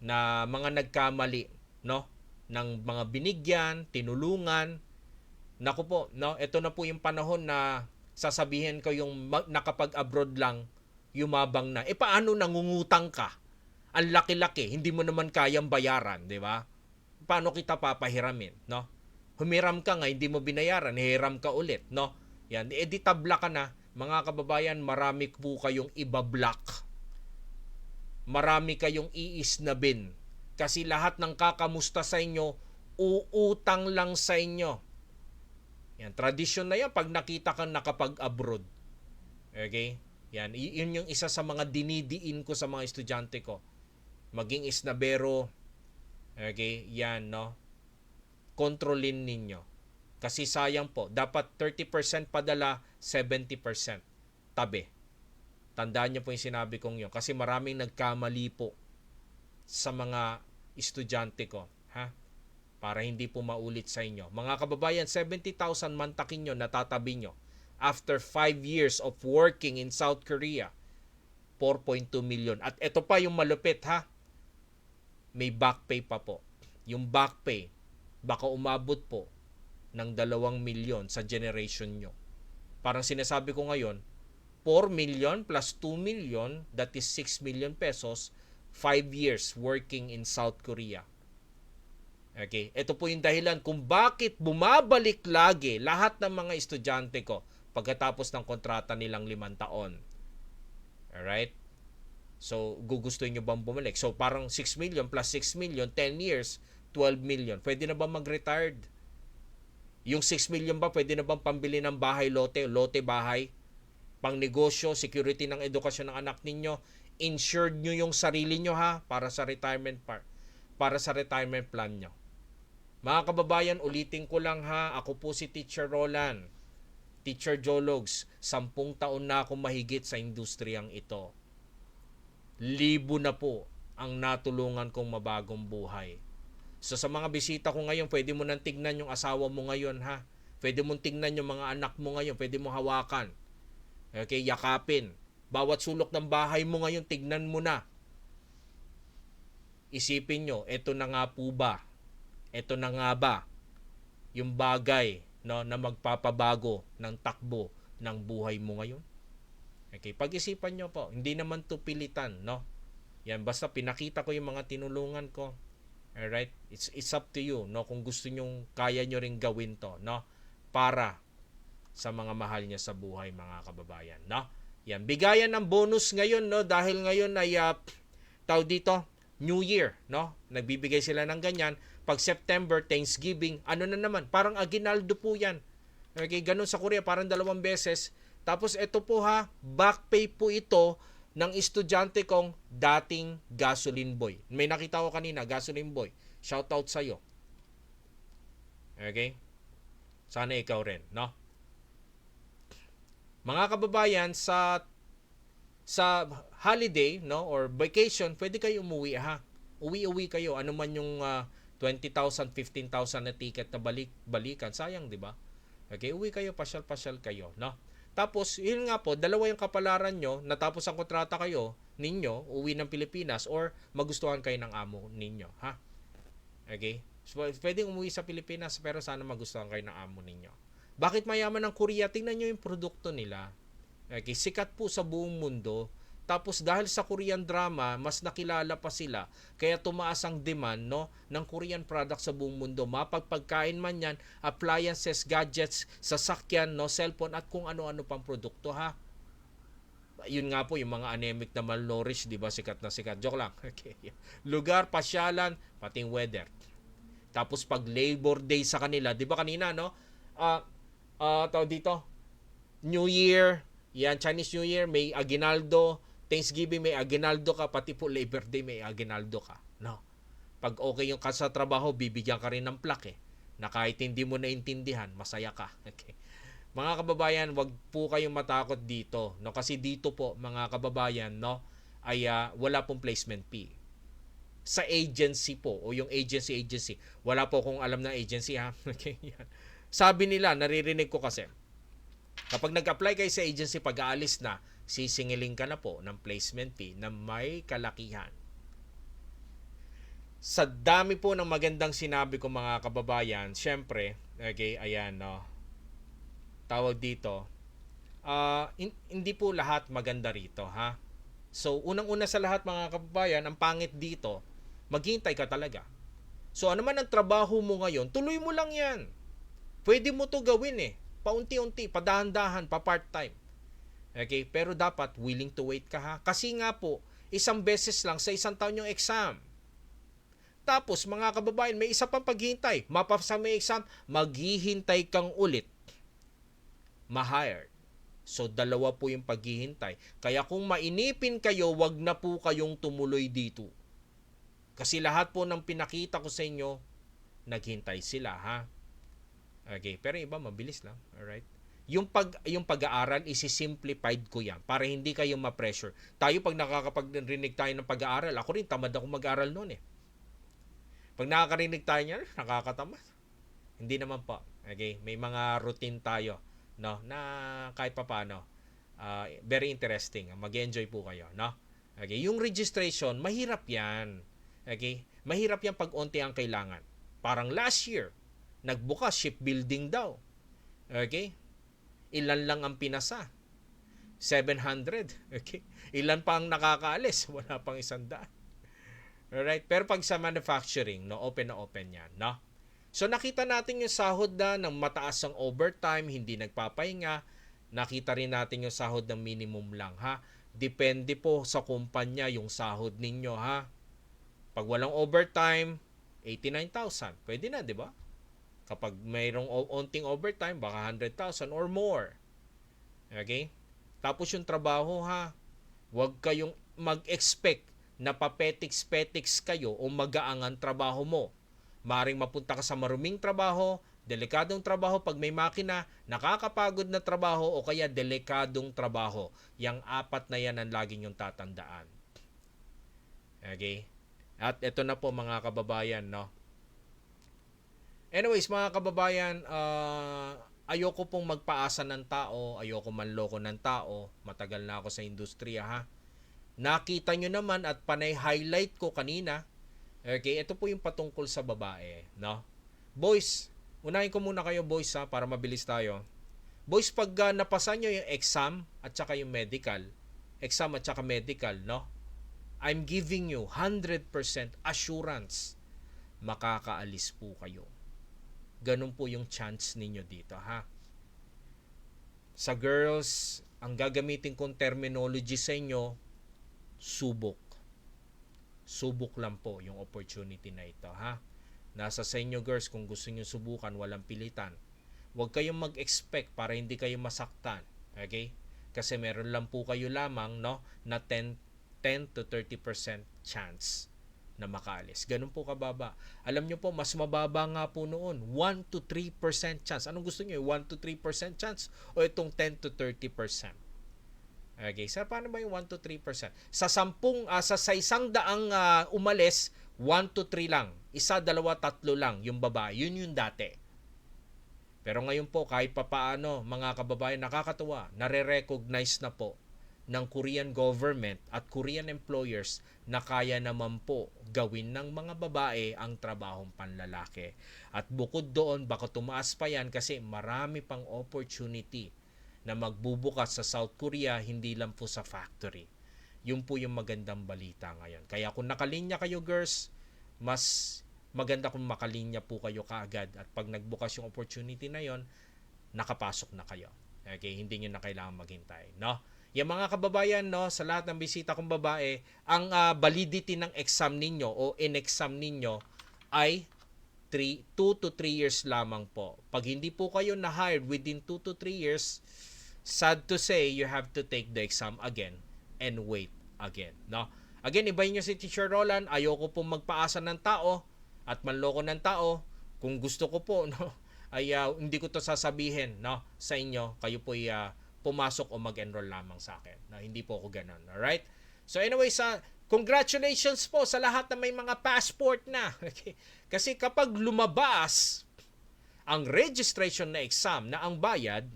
Na mga nagkamali, no? Ng mga binigyan, tinulungan. Naku po, no? Ito na po yung panahon na sasabihin ko yung nakapag-abroad lang, yumabang na. Paano nangungutang ka? Ang laki-laki, hindi mo naman kayang bayaran, di ba? Paano kita papahiramin, no? Humiram ka nga, hindi mo binayaran, hiram ka ulit, no? Yan, di tabla ka na. Mga kababayan, marami po kayong ibablock. Marami kayong iisnabin. Kasi lahat ng kakamusta sa inyo, uutang lang sa inyo. Yan, tradisyon na yan pag nakita kang nakapag-abroad. Okay? Yan, yun yung isa sa mga dinidiin ko sa mga estudyante ko. Maging isnabero, okay, yan, no? Kontrolin ninyo. Kasi sayang po, dapat 30% padala, 70% tabi. Tandaan niyo po yung sinabi kong yun. Kasi maraming nagkamali po sa mga estudyante ko. Ha? Para hindi po maulit sa inyo. Mga kababayan, 70,000 mantakin nyo, natatabi nyo. After 5 years of working in South Korea, 4.2 million. At ito pa yung malupit, ha? May back pay pa po. Yung back pay, baka umabot po ng 2 milyon sa generation nyo. Parang sinasabi ko ngayon, 4 million plus 2 million, that is 6 million pesos, 5 years working in South Korea. Okay, ito po yung dahilan kung bakit bumabalik lagi lahat ng mga estudyante ko pagkatapos ng kontrata nilang 5 taon. Alright? So, gugustuhin nyo bang bumalik? So, parang 6 million plus 6 million, 10 years, 12 million. Pwede na ba mag-retired? Yung 6 million ba, pwede na bang pambili ng bahay, lote bahay? Pang negosyo, security ng edukasyon ng anak ninyo? Insured nyo yung sarili nyo, ha? Para sa retirement plan nyo. Mga kababayan, ulitin ko lang, ha? Ako po si Teacher Roland. Teacher Jologs. 10 taon na ako mahigit sa industriyang ito. Libo na po ang natulungan kong mabagong buhay. So sa mga bisita ko ngayon, pwede mo nang tignan yung asawa mo ngayon, ha? Pwede mong tignan yung mga anak mo ngayon, pwede mo hawakan. Okay, yakapin. Bawat sulok ng bahay mo ngayon, tignan mo na. Isipin nyo, eto na nga po ba? Eto na nga ba yung bagay, no, na magpapabago ng takbo ng buhay mo ngayon? Okay, pag-isipan nyo po. Hindi naman to pilitan, no? Yan, basta pinakita ko yung mga tinulungan ko. Alright? It's up to you, no? Kung gusto nyo, kaya nyo rin gawin to, no? Para sa mga mahal nyo sa buhay, mga kababayan, no? Yan, bigayan ng bonus ngayon, no? Dahil ngayon ay, tawag dito, New Year, no? Nagbibigay sila ng ganyan. Pag September, Thanksgiving, ano na naman? Parang aginaldo po yan. Okay, ganun sa Korea, parang 2 beses. Tapos ito po, ha, back pay po ito ng estudyante kong dating gasoline boy. May nakita ko kanina, gasoline boy. Shout out sa'yo. Okay? Sana ikaw rin, no? Mga kababayan, sa holiday, no, or vacation, pwede kayo umuwi, ha? Uwi-uwi kayo. Ano man yung 20,000, 15,000 na ticket na balikan. Sayang, di ba? Okay, uwi kayo, pasyal-pasyal kayo, no? Tapos, yun nga po, 2 yung kapalaran nyo, natapos ang kontrata kayo, ninyo, uwi ng Pilipinas, or magustuhan kayo ng amo ninyo, ha? Okay? So, pwedeng umuwi sa Pilipinas, pero sana magustuhan kayo ng amo ninyo. Bakit mayaman ang Korea? Tingnan nyo yung produkto nila. Okay? Sikat po sa buong mundo. Tapos dahil sa Korean drama, mas nakilala pa sila. Kaya tumaas ang demand, no, ng Korean products sa buong mundo. Mapagpagkain man yan, appliances, gadgets, sasakyan, no, cellphone, at kung ano-ano pang produkto, ha. Yun nga po, yung mga anemic na malnourished, di ba, sikat na sikat. Joke lang. Okay. Lugar, pasyalan, pating weather. Tapos pag Labor Day sa kanila, di ba kanina, no, tawag dito, New Year, yan, Chinese New Year, may aguinaldo, Thanksgiving may aguinaldo ka, pati po Labor Day may aguinaldo ka. No. Pag okay yung ka sa trabaho, bibigyan ka rin ng plaque, na kahit hindi mo naintindihan, masaya ka. Okay. Mga kababayan, wag po kayong matakot dito, no, kasi dito po mga kababayan, no, ay wala pong placement fee. Sa agency po, o yung agency, wala po akong alam ng agency ha. Okay, yan. Sabi nila, naririnig ko kasi, kapag nag-apply kayo sa agency, pag-aalis na, sisingilin ka na po ng placement fee na may kalakihan. Sa dami po ng magandang sinabi ko mga kababayan, syempre, okay, ayan, no, tawag dito, hindi po lahat maganda rito, ha? So, unang-una sa lahat mga kababayan, ang pangit dito, maghintay ka talaga. So, ano man ang trabaho mo ngayon, tuloy mo lang yan. Pwede mo to gawin paunti-unti, padahan-dahan, pa part-time. Okay? Pero dapat willing to wait ka ha. Kasi nga po, isang beses lang sa isang taon yung exam. Tapos mga kababayan, may isa pang paghihintay. Mapasa mo yung exam, maghihintay kang ulit. Ma-hired. So, dalawa po yung paghihintay. Kaya kung mainipin kayo, wag na po kayong tumuloy dito. Kasi lahat po ng pinakita ko sa inyo, naghintay sila ha. Okay, pero iba mabilis lang, alright? Yung pag-aaral isi-simplified ko yan para hindi kayo ma-pressure. Tayo pag nakakapagrinig tayo ng pag-aaral, ako rin tamad ako mag-aaral noon Pag nakakarinig tayo niyan, nakakatamad. Hindi naman po. Okay, may mga routine tayo, no, na kahit papaano very interesting. Mag-enjoy po kayo, no? Okay, yung registration, mahirap 'yan. Okay? Mahirap 'yan pag onti ang kailangan. Parang last year, nagbukas shipbuilding daw. Okay? Ilan lang ang pinasa? 700. Okay? Ilan pa ang nakakaalis? Wala pang 100. Alright? Pero pag sa manufacturing, no, open na open yan. No? So nakita natin yung sahod na ng mataas ang overtime, hindi nagpapahinga. Nakita rin natin yung sahod ng minimum lang. Ha? Depende po sa kumpanya yung sahod ninyo. Ha? Pag walang overtime, 89,000. Pwede na, di ba? Kapag mayroong onting overtime, baka 100,000 or more. Okay? Tapos yung trabaho ha, huwag kayong mag-expect na papetiks-petiks kayo o magaangan trabaho mo. Maring mapunta ka sa maruming trabaho, delikadong trabaho pag may makina, nakakapagod na trabaho o kaya delikadong trabaho. Yang apat na yan ang laging yung tatandaan. Okay? At ito na po mga kababayan, no? Anyways, mga kababayan, ayoko pong magpaasa ng tao, ayoko manloko ng tao. Matagal na ako sa industriya, ha. Nakita nyo naman at panay highlight ko kanina. Okay, ito po yung patungkol sa babae, no? Boys, unahin ko muna kayo boys ha, para mabilis tayo. Boys, pag napasa nyo yung exam at saka yung medical, no? I'm giving you 100% assurance makakaalis po kayo. Ganun po yung chance ninyo dito, ha? Sa girls, ang gagamitin kong terminology sa inyo, subok. Subok lang po yung opportunity na ito, ha? Nasa sa inyo, girls, kung gusto nyo subukan, walang pilitan. Huwag kayong mag-expect para hindi kayo masaktan, okay? Kasi meron lang po kayo lamang, no, na 10 to 30% chance na makaalis. Ganun po kababa. Alam nyo po, mas mababa nga po noon. 1 to 3% chance. Anong gusto nyo? 1 to 3% chance? O itong 10 to 30%? Okay. So, paano ba yung 1 to 3%? Sa 100 umalis, 1 to 3 lang. 1, 2, 3 lang yung babae. Yun yung dati. Pero ngayon po, kahit papaano, mga kababayan, nakakatuwa. Nare-recognize na po ng Korean government at Korean employers na kaya naman po gawin ng mga babae ang trabahong panlalaki. At bukod doon, baka tumaas pa yan kasi marami pang opportunity na magbubukas sa South Korea, hindi lang po sa factory. Yun po yung magandang balita ngayon. Kaya kung nakalinya kayo girls, mas maganda kung makalinya po kayo kaagad at pag nagbukas yung opportunity na yon, nakapasok na kayo. Okay, hindi nyo na kailangan maghintay, no? Yung mga kababayan, no, sa lahat ng bisita kong babae, ang validity ng exam ninyo o in-exam ninyo ay 2 to 3 years lamang po. Pag hindi po kayo na-hired within 2 to 3 years, sad to say, you have to take the exam again and wait again, no? Again, ibahin nyo si Teacher Roland, ayoko pong magpaasa ng tao at manloko ng tao. Kung gusto ko po, no, ay hindi ko to sasabihin, no, sa inyo. Kayo po pumasok o mag-enroll lamang sa akin. No, hindi po ako ganun. Alright? So anyway, congratulations po sa lahat na may mga passport na. Okay? Kasi kapag lumabas ang registration na exam na ang bayad,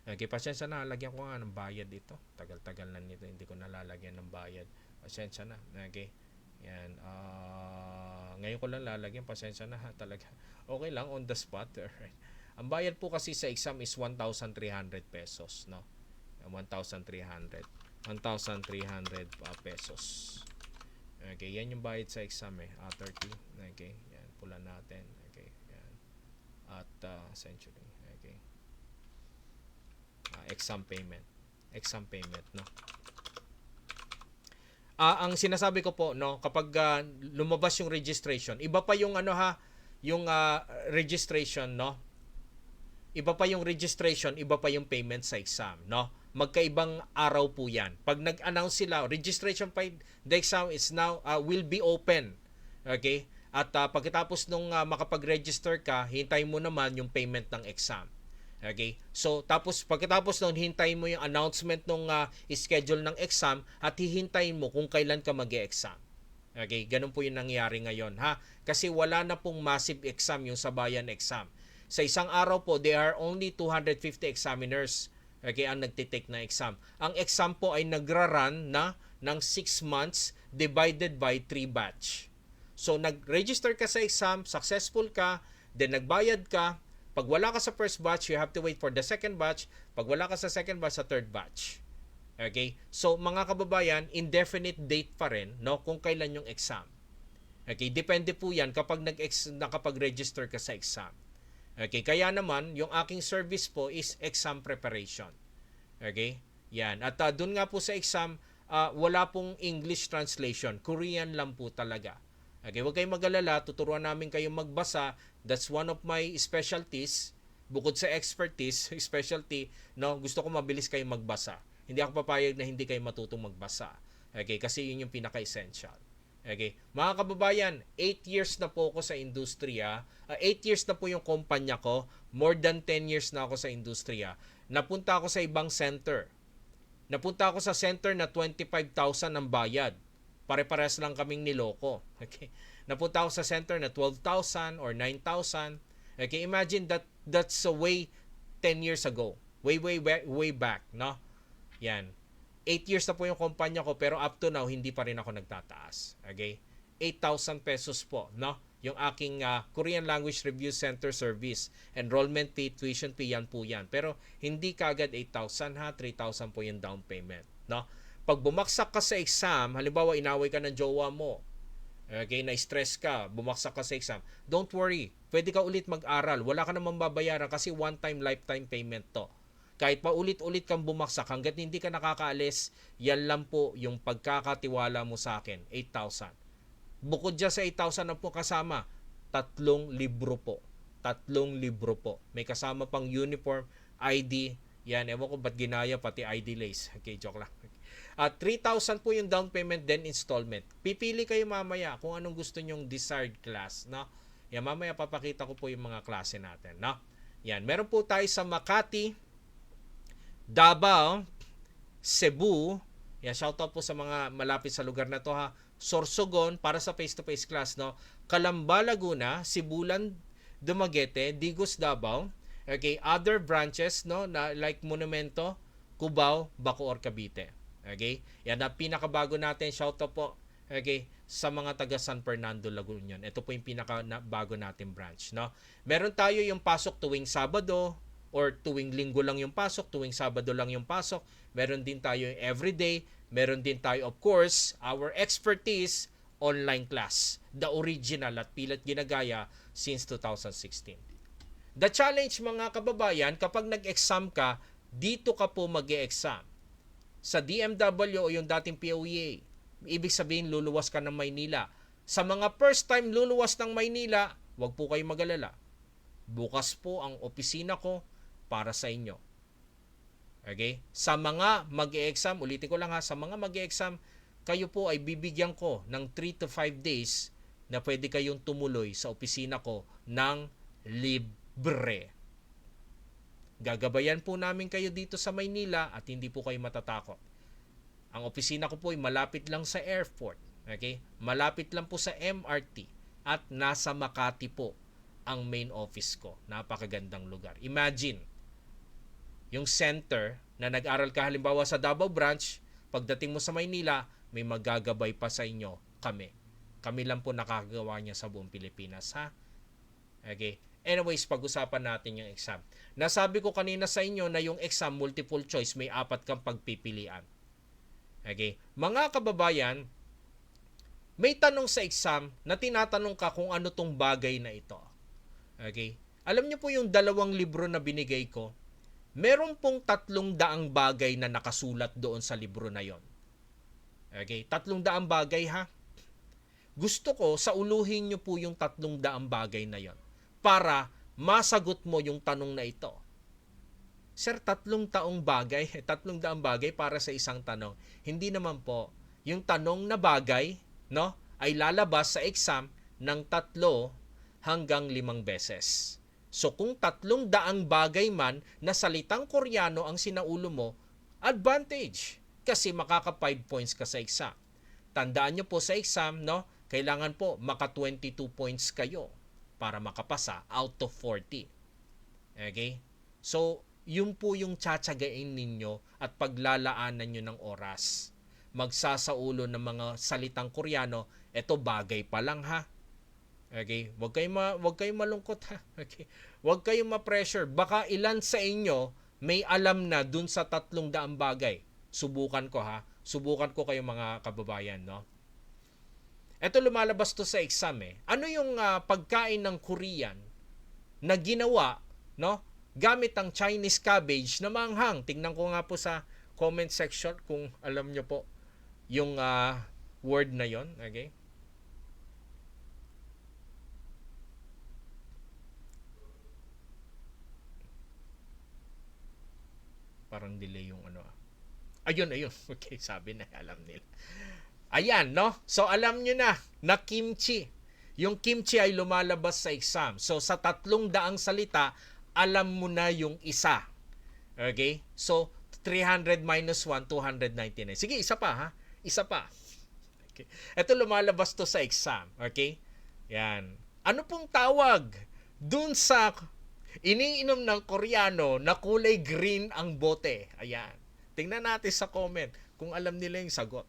okay, pasensya na, lagyan ko nga ng bayad dito. Tagal-tagal na nito, hindi ko nalalagyan ng bayad. Pasensya na. Okay. Yan. Ngayon ko lang lalagyan, pasensya na ha, talaga. Okay lang, on the spot. Alright. Ang bayad po kasi sa exam is 1,300 pesos, no? 1,300 pesos. Okay, yan yung bayad sa exam eh. 30. Okay, yan, pula natin. Okay, yan. At century. Okay. Exam payment. Exam payment, no? Ang sinasabi ko po, no, kapag lumabas yung registration, iba pa yung yung registration, no? Iba pa yung registration, iba pa yung payment sa exam, no? Magkaibang araw po 'yan. Pag nag-announce sila, registration pa the exam is now will be open. Okay? At pagkatapos nung makapag-register ka, hintayin mo naman yung payment ng exam. Okay? So, pagkatapos nun, hintayin mo yung announcement ng schedule ng exam at hihintayin mo kung kailan ka mag-e-exam. Okay? Ganun po yung nangyari ngayon, ha? Kasi wala na pong massive exam yung Sabayan exam. Sa isang araw po, there are only 250 examiners, okay, ang nagtitake na exam. Ang exam po ay nagra-run na ng 6 months divided by 3 batch. So, nag-register ka sa exam, successful ka, then nagbayad ka. Pag wala ka sa first batch, you have to wait for the second batch. Pag wala ka sa second batch, sa third batch. Okay? So, mga kababayan, indefinite date pa rin, no, kung kailan yung exam. Okay? Depende po yan kapag nakapag-register ka sa exam. Okay? Kaya naman, yung aking service po is exam preparation. Okay? Yan. At doon nga po sa exam, wala pong English translation. Korean lang po talaga. Okay, huwag kayong mag-alala, tuturuan namin kayong magbasa. That's one of my specialties. Bukod sa expertise, specialty, no, gusto ko mabilis kayong magbasa. Hindi ako papayag na hindi kayo matutong magbasa. Okay, kasi yun yung pinaka-essential. Okay, mga kababayan, 8 years na po ako sa industriya. 8 years na po yung kumpanya ko. More than 10 years na ako sa industriya. Napunta ako sa ibang center. Napunta ako sa center na 25,000 ang bayad. Pare-pares lang kaming niloko. Okay. Napunta ako sa center na 12,000 or 9,000. Okay, imagine that's a way 10 years ago. Way back, no? Yan. 8 years na po yung kumpanya ko pero up to now hindi pa rin ako nagtataas. Okay? 8,000 pesos po, no? Yung aking Korean Language Review Center service. Enrollment fee, tuition fee, yan po yan. Pero hindi kagad 8,000 ha, 3,000 po yung down payment, no? Pag bumaksak ka sa exam, halimbawa inaway ka ng jowa mo, okay, na-stress ka, bumaksak ka sa exam, don't worry, pwede ka ulit mag-aral, wala ka namang babayaran kasi one-time lifetime payment to. Kahit pa ulit-ulit kang bumaksak, hanggat hindi ka nakakaalis, yan lang po yung pagkakatiwala mo sa akin, 8,000. Bukod dyan sa 8,000 na po kasama, 3 libro po. 3 libro po. May kasama pang uniform, ID, yan, ewan ko ba't ginaya pati ID lace. Okay, joke lang. 3,000 po yung down payment, then installment. Pipili kayo mamaya kung anong gusto nyong desired class, no? Yan, mamaya papakita ko po yung mga klase natin, no? Yan, meron po tayo sa Makati, Davao, Cebu. Yan, shoutout po sa mga malapit sa lugar na to, ha. Sorsogon para sa face-to-face class, no? Calamba, Laguna, Sibulan, Dumaguete, Digos, Davao. Okay, other branches, no, na like Monumento, Cubao, Bacoor, Cavite. Okay? Yan ang pinakabago natin. Shoutout po, okay, sa mga taga San Fernando, Laguna. Ito po yung pinakabago natin branch, no? Meron tayo yung pasok tuwing Sabado or tuwing Linggo lang yung pasok, tuwing Sabado lang yung pasok. Meron din tayo yung everyday. Meron din tayo, of course, our expertise online class. The original at pilit ginagaya since 2016. The challenge, mga kababayan, kapag nag-exam ka, dito ka po mag-e-exam. Sa DMW o yung dating POEA, ibig sabihin luluwas ka ng Maynila. Sa mga first time luluwas ng Maynila, wag po kayo mag-alala. Bukas po ang opisina ko para sa inyo. Okay? Sa mga mag-e-exam, ulitin ko lang ha, sa mga mag-e-exam, kayo po ay bibigyan ko ng 3 to 5 days na pwede kayong tumuloy sa opisina ko ng libre. Gagabayan po namin kayo dito sa Maynila at hindi po kayo matatakot. Ang opisina ko po ay malapit lang sa airport. Okay? Malapit lang po sa MRT at nasa Makati po ang main office ko. Napakagandang lugar. Imagine, yung center na nag-aral ka halimbawa sa Davao branch, pagdating mo sa Maynila, may magagabay pa sa inyo, kami. Kami lang po nakakagawa niya sa buong Pilipinas, ha? Okay? Anyways, pag-usapan natin yung exam. Nasabi ko kanina sa inyo na yung exam multiple choice, may 4 kang pagpipilian. Okay? Mga kababayan, may tanong sa exam na tinatanong ka kung ano tong bagay na ito. Okay? Alam niyo po yung 2 libro na binigay ko, meron pong 300 bagay na nakasulat doon sa libro na yon. Okay? 300 bagay, ha? Gusto ko, sauluhin niyo po yung 300 bagay na yon para masagot mo yung tanong na ito. Sir, 3 bagay, 300 bagay para sa isang tanong. Hindi naman po. Yung tanong na bagay, no, ay lalabas sa exam ng 3 hanggang 5 beses. So kung 300 bagay man na salitang Koreano ang sinaulo mo, advantage kasi makaka 5 points ka sa exam. Tandaan nyo po sa exam, no, kailangan po maka 22 points kayo para makapasa out of 40. Okay? So, yun po yung tsatsagain ninyo at paglalaanan nyo ng oras. Magsasaulo ng mga salitang Koreano, eto bagay pa lang, ha. Okay? Wag kayong malungkot, ha. Okay? Wag kayong ma-pressure. Baka ilan sa inyo may alam na dun sa 300 bagay. Subukan ko, ha. Subukan ko kayo mga kababayan, no. Ito lumalabas to sa exam, eh. Ano yung pagkain ng Korean na ginawa, no, gamit ang Chinese cabbage na manghang? Tingnan ko nga po sa comment section kung alam nyo po yung word na yon. Okay? Parang delay yung ano. Ayun. Okay, sabi na, alam nila. Ayan, no? So, alam nyo na kimchi. Yung kimchi ay lumalabas sa exam. So, sa 300 salita, alam mo na yung isa. Okay? So, 300 minus 1, 299. Sige, isa pa, ha? Isa pa. Okay. Ito lumalabas to sa exam. Okay? Yan. Ano pong tawag dun sa iniinom ng Koreano na kulay green ang bote? Ayan. Tingnan natin sa comment kung alam nila yung sagot.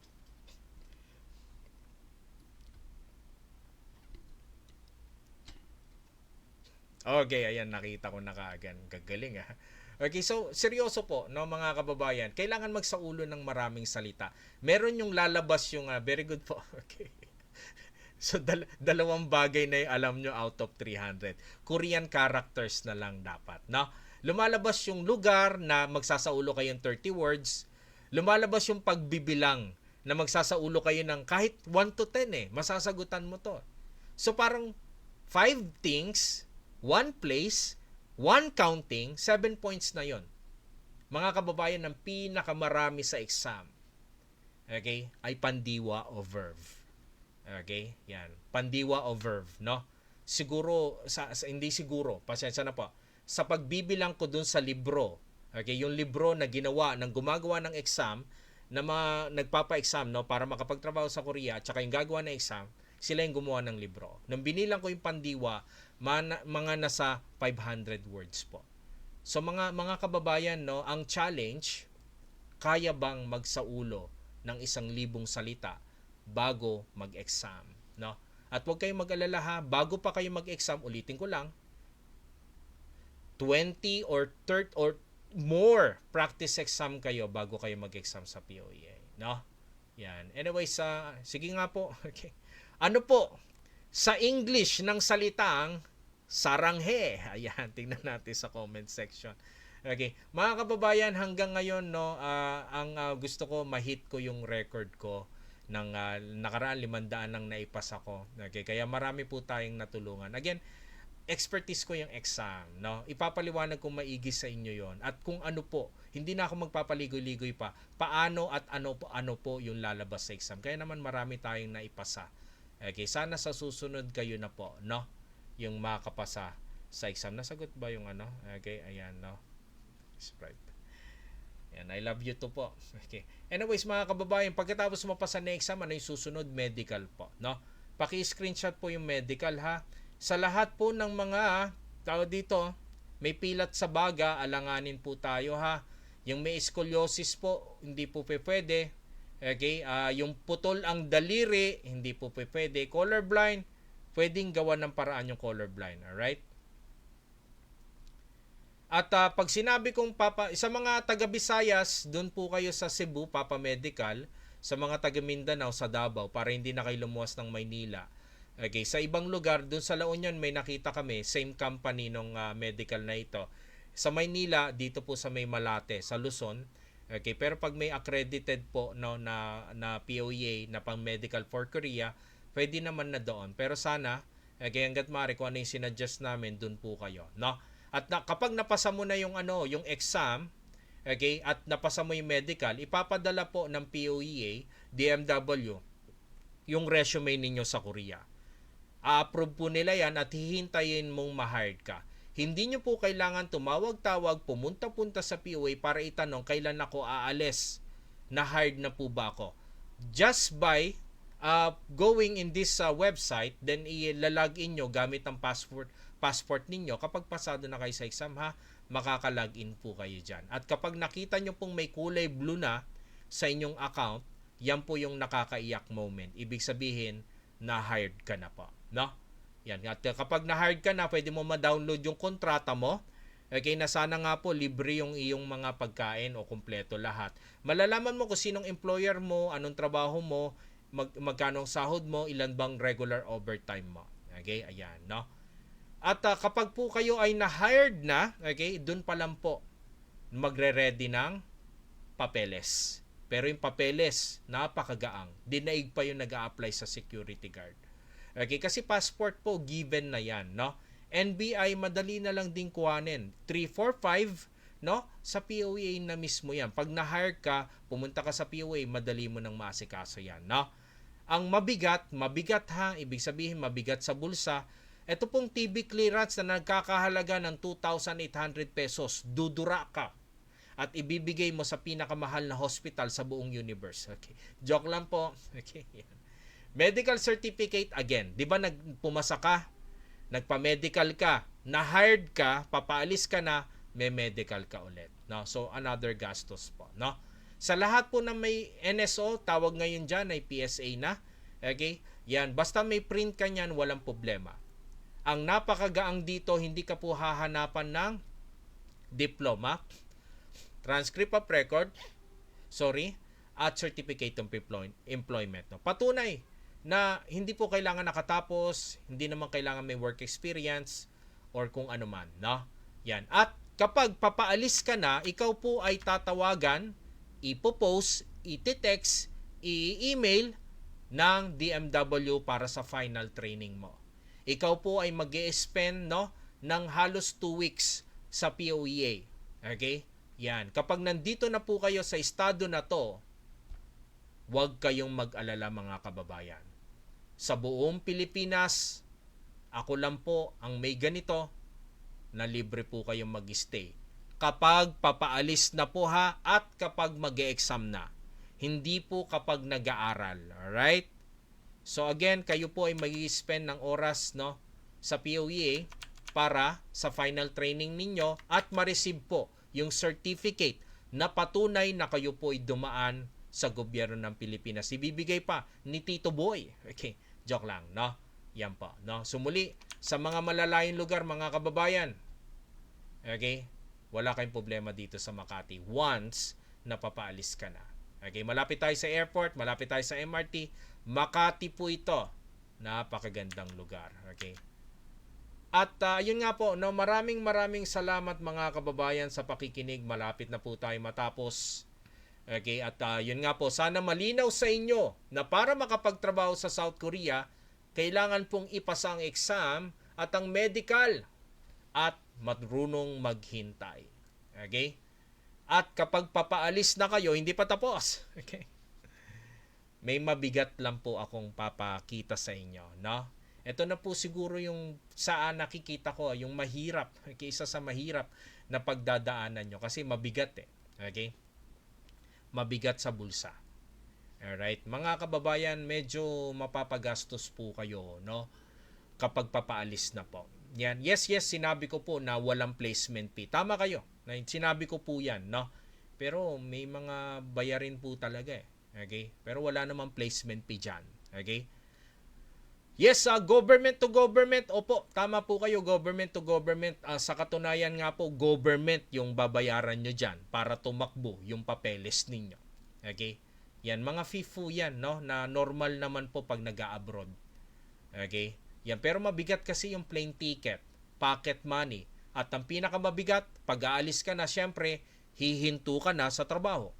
Okay, ayan, nakita ko na kaagad. Gagaling, ha. Okay, so seryoso po, no, mga kababayan, kailangan magsaulo ng maraming salita. Meron yung lalabas yung very good po. Okay. So dalawang bagay na yung alam nyo out of 300. Korean characters na lang dapat, no? Lumalabas yung lugar na magsasaulo kayo ng 30 words. Lumalabas yung pagbibilang na magsasaulo kayo ng kahit 1 to 10, eh. Masasagutan mo to. So parang 5 things, 1 place, 1 counting, 7 points na yon. Mga kababayan, ng pinakamarami sa exam, okay, ay pandiwa o verb. Okay, yan. Pandiwa o verb, no? Siguro, hindi siguro, pasensya na po. Sa pagbibilang ko dun sa libro, okay, yung libro na ginawa ng gumagawa ng exam, na nagpapa-exam, no, para makapagtrabaho sa Korea, at saka yung gagawa ng exam, sila yung gumawa ng libro. Nung binilang ko yung pandiwa, mga nasa 500 words po. So mga kababayan, no, ang challenge, kaya bang magsaulo ng 1,000 salita bago mag-exam, no? At huwag kayong mag-alala, ha, bago pa kayo mag-exam, ulitin ko lang, 20 or 30 or more practice exam kayo bago kayo mag-exam sa POEA, no? Yan. Anyways, sige nga po. Okay. Ano po sa English ng salitang saranghe? Ayan, tingnan natin sa comment section. Okay, mga kababayan, hanggang ngayon, no, ang gusto ko, ma-hit ko yung record ko ng nakaraan 500 nang naipasa ko. Okay, kaya marami po tayong natulungan. Again, expertise ko yung exam, no? Ipapaliwanag kong maigi sa inyo yon. At kung ano po, hindi na ako magpapaligoy-ligoy pa, paano at ano po yung lalabas sa exam. Kaya naman marami tayong naipasa. Okay, sana sa susunod kayo na po, no? Yung makapasa sa exam. Nasagot ba yung ano? Okay, ayan, no? Sprite. Yan, I love you too po. Okay. Anyways, mga kababayan, pagkatapos mapasa na exam, ano yung susunod? Medical po, no? Paki-screenshot po yung medical, ha. Sa lahat po ng mga tao dito, may pilat sa baga, alanganin po tayo, ha. Yung may scoliosis po, hindi po pwede. Okay? Yung putol ang daliri, hindi po pwede. Colorblind, pwedeng gawa ng paraan yung colorblind. Alright? At pag sinabi kong sa mga taga Visayas, doon po kayo sa Cebu, Papa Medical, sa mga taga Mindanao, sa Davao, para hindi na kayo lumuwas ng Maynila. Okay, sa ibang lugar, doon sa La Union, may nakita kami, same company nung medical na ito. Sa Maynila, dito po sa May Malate, sa Luzon. Okay, pero pag may accredited po no, na POEA na pang medical for Korea, pwede naman na doon. Pero sana, okay, hanggat maaari kung ano yung sinadjust namin, doon po kayo. No? At kapag napasa mo na yung yung exam, okay, at napasa mo yung medical, ipapadala po ng POEA, DMW, yung resume ninyo sa Korea. A-approve po nila yan at hihintayin mong ma-hired ka. Hindi nyo po kailangan tumawag-tawag, pumunta-punta sa POA para itanong kailan ako aalis. Na-hired na po ba ako? Just by going in this website, then ilalagin nyo gamit ang passport ninyo. Kapag pasado na kayo sa exam, ha, makaka-login po kayo dyan. At kapag nakita nyo pong may kulay blue na sa inyong account, yan po yung nakakaiyak moment. Ibig sabihin, na-hired ka na po. No? Yan. At kapag na-hired ka na, pwede mo ma-download yung kontrata mo. Okay, na sana nga po libre yung iyong mga pagkain o kumpleto lahat. Malalaman mo kung sinong employer mo, anong trabaho mo, magkano ang sahod mo, ilan bang regular overtime mo. Okay, ayan, no? At kapag po kayo ay na-hired na, okay, dun pa lang po magre-ready ng papeles. Pero yung papeles, napakagaang. Dinaig pa yung nag-a-apply sa security guard. Okay, kasi passport po, given na yan, no? NBI, madali na lang din kuhanin. 345, no? Sa POA na mismo yan. Pag na-hire ka, pumunta ka sa POA, madali mo nang maasikaso yan, no? Ang mabigat ha, ibig sabihin mabigat sa bulsa, ito pong TB clearance na nagkakahalaga ng 2,800 pesos, dudura ka at ibibigay mo sa pinakamahal na hospital sa buong universe. Okay. Joke lang po. Okay. Medical certificate, again, di ba pumasa ka, nagpa-medical ka, na-hired ka, papaalis ka na, may medical ka ulit. No? So, another gastos po. No? Sa lahat po na may NSO, tawag ngayon dyan ay PSA na. Okay? Yan, basta may print ka niyan, walang problema. Ang napakagaang dito, hindi ka po hahanapan ng diploma, transcript of record, at certificate of employment. No? Patunay na hindi po kailangan nakatapos, hindi naman kailangan may work experience or kung ano man, no? Yan. At kapag papaalis ka na, ikaw po ay tatawagan, ipopost, iti-text, i-email ng DMW para sa final training mo. Ikaw po ay mag-e-spend, no, ng halos 2 weeks sa POEA. Okay? Yan. Kapag nandito na po kayo sa estado na to, huwag kayong mag-alala mga kababayan. Sa buong Pilipinas, ako lang po ang may ganito na libre po kayong mag-stay. Kapag papaalis na po ha at kapag mag-e-exam na. Hindi po kapag nag-aaral. Alright? So again, kayo po ay mag-spend ng oras, no, sa POEA para sa final training ninyo at ma-receive po yung certificate na patunay na kayo po ay dumaan sa gobyerno ng Pilipinas. Ibibigay pa ni Tito Boy. Okay, joke lang, no? Yan po, no? Sumuli, sa mga malalayong lugar, mga kababayan, okay, wala kayong problema dito sa Makati once na papaalis ka na. Okay, malapit tayo sa airport, malapit tayo sa MRT, Makati po ito. Napakagandang lugar. Okay. At yun nga po, no, maraming salamat mga kababayan sa pakikinig. Malapit na po tayo matapos. Okay, at yun nga po, sana malinaw sa inyo na para makapagtrabaho sa South Korea, kailangan pong ipasa ang exam at ang medical at marunong maghintay. Okay? At kapag papaalis na kayo, hindi pa tapos. Okay? May mabigat lang po akong papakita sa inyo, no? Ito na po siguro yung saan nakikita ko, yung mahirap, isa sa mahirap na pagdadaanan nyo kasi mabigat eh. Okay? mabigat sa bulsa. Alright, mga kababayan, medyo mapapagastos po kayo, no? Kapag papaalis na po. Yan. Yes, sinabi ko po na walang placement fee. Tama kayo. Sinabi ko po yan, no? Pero may mga bayarin po talaga eh. Okay? Pero wala namang placement fee dyan. Okay? Yes, government to government. Opo, tama po kayo, government to government. Sa katunayan nga po, government yung babayaran nyo dyan para tumakbo yung papeles ninyo. Okay? Yan, mga FIFO yan, no? Na normal naman po pag nag-a-abroad. Okay? Yan, pero mabigat kasi yung plane ticket, pocket money. At ang pinakamabigat, pag aalis ka na, syempre, hihinto ka na sa trabaho.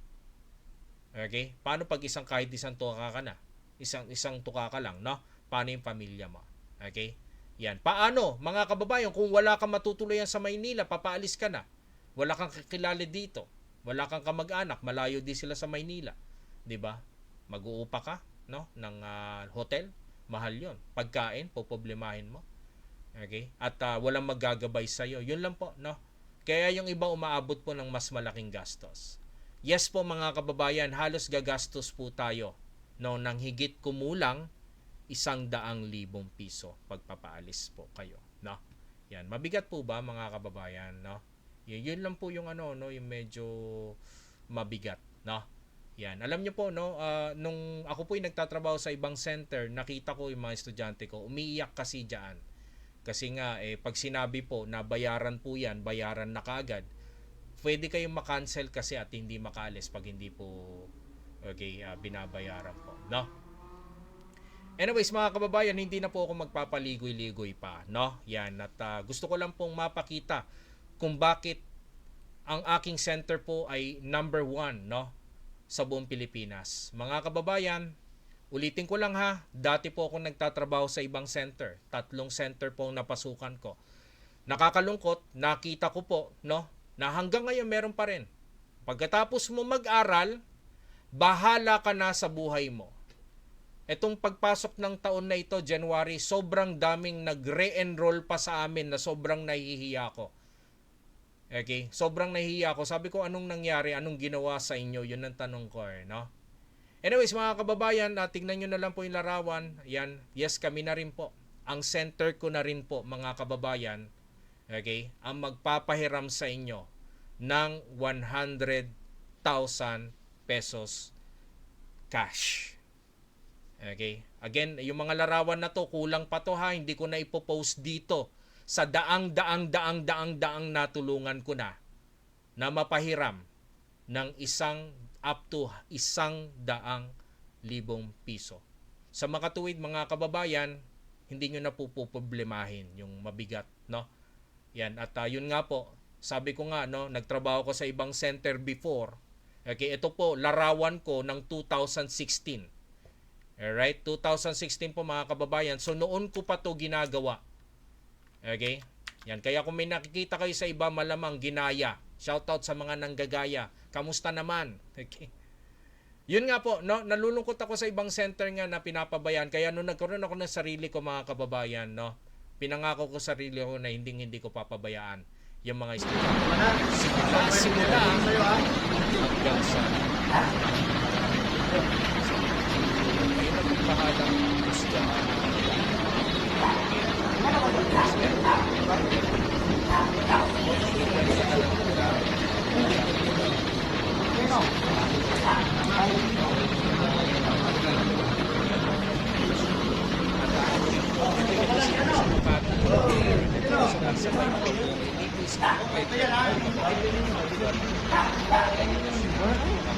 Okay? Paano pag kahit isang tuka ka na? Isang tuka ka lang, no? Paano yung pamilya mo? Okay? Yan. Paano, mga kababayan, kung wala kang matutuluyan sa Maynila, papaalis ka na. Wala kang kakilala dito. Wala kang kamag-anak, malayo din sila sa Maynila. 'Di ba? Mag-uupa ka, no, ng hotel, mahal 'yon. Pagkain, poproblemahin mo. Okay? At walang maggagabay sa iyo. 'Yun lang po, no. Kaya yung iba umaabot po ng mas malaking gastos. Yes po mga kababayan, halos gagastos po tayo, no, ng higit kumulang 100,000 piso pagpapaalis po kayo, no. Yan, mabigat po ba mga kababayan, no? Yun lang po yung no, yung medyo mabigat, no. Yan. Alam niyo po, no, nung ako po yung nagtatrabaho sa ibang center, nakita ko yung mga estudyante ko, umiiyak kasi diyan. Kasi nga, pag sinabi po na bayaran po yan, bayaran na kaagad, pwede kayong makancel kasi at hindi makaalis pag hindi po binabayaran po, no? Anyways, mga kababayan, hindi na po ako magpapaligoy-ligoy pa, no? Yan. At gusto ko lang pong mapakita kung bakit ang aking center po ay number 1, no, sa buong Pilipinas. Mga kababayan, ulitin ko lang ha, dati po ako nagtatrabaho sa ibang center. 3 center po ang napasukan ko. Nakakalungkot, nakita ko po, no, na hanggang ngayon meron pa rin. Pagkatapos mo mag-aral, bahala ka na sa buhay mo. Etong pagpasok ng taon na ito, January, sobrang daming nag-re-enroll pa sa amin na sobrang nahihiya ko. Okay? Sobrang nahihiya ako. Sabi ko, anong nangyari? Anong ginawa sa inyo? Yun ang tanong ko, no? Anyways, mga kababayan, tingnan nyo na lang po yung larawan. Yan. Yes, kami na rin po. Ang center ko na rin po, mga kababayan, okay, ang magpapahiram sa inyo ng 100,000 pesos cash. Okay? Again, yung mga larawan na to, kulang pa to ha. Hindi ko na ipopost dito sa daang natulungan ko na mapahiram ng up to 100,000 piso. Sa makatuwid mga kababayan, hindi nyo na po problemahin yung mabigat, no? Yan, at yun nga po, sabi ko nga, no, nagtrabaho ko sa ibang center before. Okay, ito po, larawan ko ng 2016. Alright, 2016 po mga kababayan. So noon ko pa to ginagawa. Okay? Yan. Kaya kung may nakikita kayo sa iba, malamang ginaya. Shoutout sa mga nanggagaya. Kamusta naman? Okay? Yun nga po, no? Nalulungkot ako sa ibang center nga na pinapabayaan. Kaya nung nagkaroon ako ng sarili ko mga kababayan, no? Pinangako ko sarili ko na hindi ko papabayaan yung mga estudyante. Simula hanggang sa ayun ang magpahalang estudyante.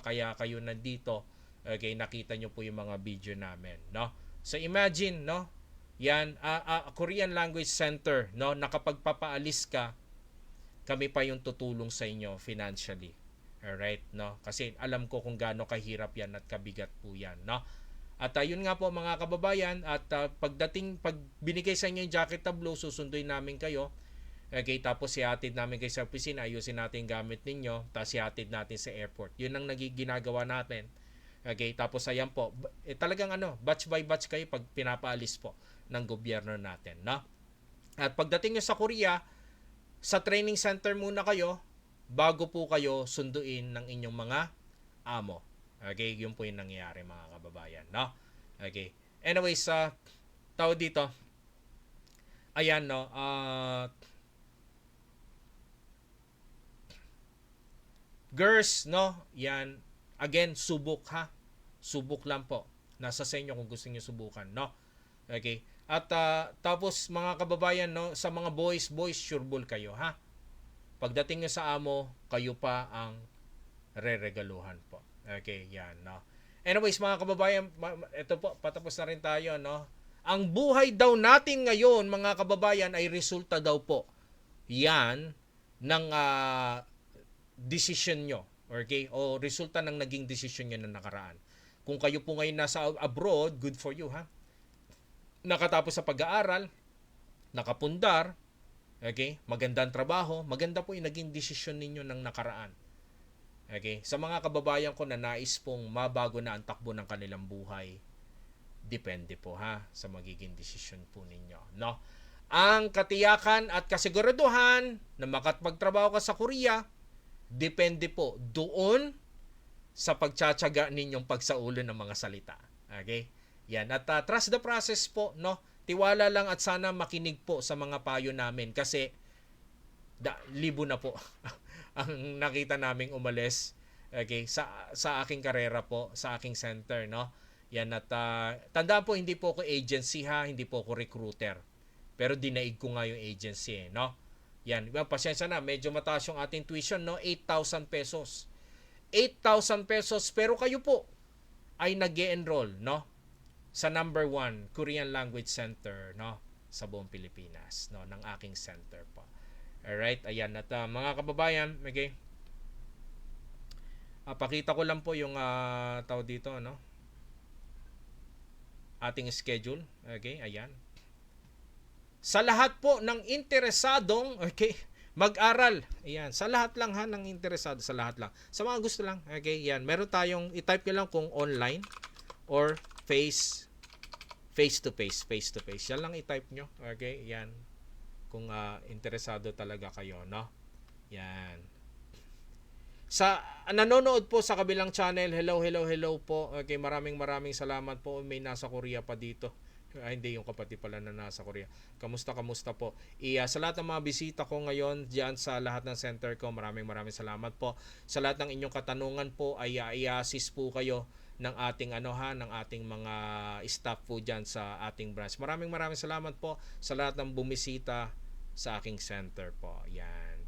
Kaya kayo nandito, okay, nakita nyo po yung mga video namin, no? So imagine, no? Yan, Korean Language Center, no? Nakapagpapaalis ka, kami pa yung tutulong sa inyo financially. Alright, no? Kasi alam ko kung gaano kahirap yan at kabigat po yan, no? At yun nga po mga kababayan, at pag binigay sa inyo yung jacket na blue, susunduin namin kayo. Okay, tapos sihatid namin kayo sa opisina, ayusin natin yung gamit ninyo, tapos sihatid natin sa airport. Yun ang ginagawa natin. Okay, tapos ayan po, talagang batch by batch kayo pag pinapaalis po ng gobyerno natin, no? At pagdating nyo sa Korea, sa training center muna kayo bago po kayo sunduin ng inyong mga amo. Okay, yun po yung nangyayari mga kababayan, no? Okay. Anyways, tawag dito, ayan, no, girls, no, yan, again, subok ha, subok lang po, nasa sa inyo kung gusto niyo subukan, no? Okay, at tapos mga kababayan, no, sa mga boys, sureball kayo ha, pagdating nyo sa amo, kayo pa ang re-regaluhan po. Okay, yan, no. Anyways, mga kababayan, ito po, patapos na rin tayo, no. Ang buhay daw natin ngayon, mga kababayan, ay resulta daw po yan ng decision nyo. Okay? O resulta ng naging decision nyo na nakaraan. Kung kayo po ngayon nasa abroad, good for you, ha? Nakatapos sa pag-aaral, nakapundar, okay? Magandang trabaho, maganda po yung naging decision ninyo ng nakaraan. Okay? Sa mga kababayan ko na nais pong mabago na ang takbo ng kanilang buhay, depende po ha sa magiging desisyon po ninyo, no? Ang katiyakan at kasiguraduhan na makapagtrabaho ka sa Korea, depende po doon sa pagtsatsaga ninyong pagsaulo ng mga salita. Okay? Yan, at trust the process po, no? Tiwala lang at sana makinig po sa mga payo namin kasi libo na po ang nakita naming umalis, okay, sa aking karera po, sa aking center, no? Yan, at tandaan po, hindi po ako agency ha, hindi po ako recruiter. Pero dinaig ko nga yung agency, no? Yan, pasensya na, medyo mataas yung ating tuition, no? 8,000 pesos. 8,000 pesos, pero kayo po ay nag-e-enroll, no? Sa number 1 Korean Language Center, no? Sa buong Pilipinas, no? Ng aking center po. Alright, ayan, at mga kababayan, okay? Pakita ko lang po yung tawag dito, no? Ating schedule, okay? Ayan. Sa lahat po ng interesadong, okay, mag-aral. Ayan, sa lahat lang ha ng interesado, sa lahat lang. Sa mga gusto lang, okay? Yan, meron tayong i-type nyo lang kung online or face to face. Yan lang i-type nyo, okay? Yan. Kung interesado talaga kayo, no? Yan. Sa nanonood po sa kabilang channel, hello po. Okay, maraming salamat po. May nasa Korea pa dito. Hindi, yung kapatid pala na nasa Korea. Kamusta po? Sa lahat ng mga bisita ko ngayon diyan sa lahat ng center ko, maraming salamat po. Sa lahat ng inyong katanungan po ay i-assist po kayo ng ating ng ating mga staff po diyan sa ating branch. Maraming salamat po sa lahat ng bumisita sa aking center po. Yan.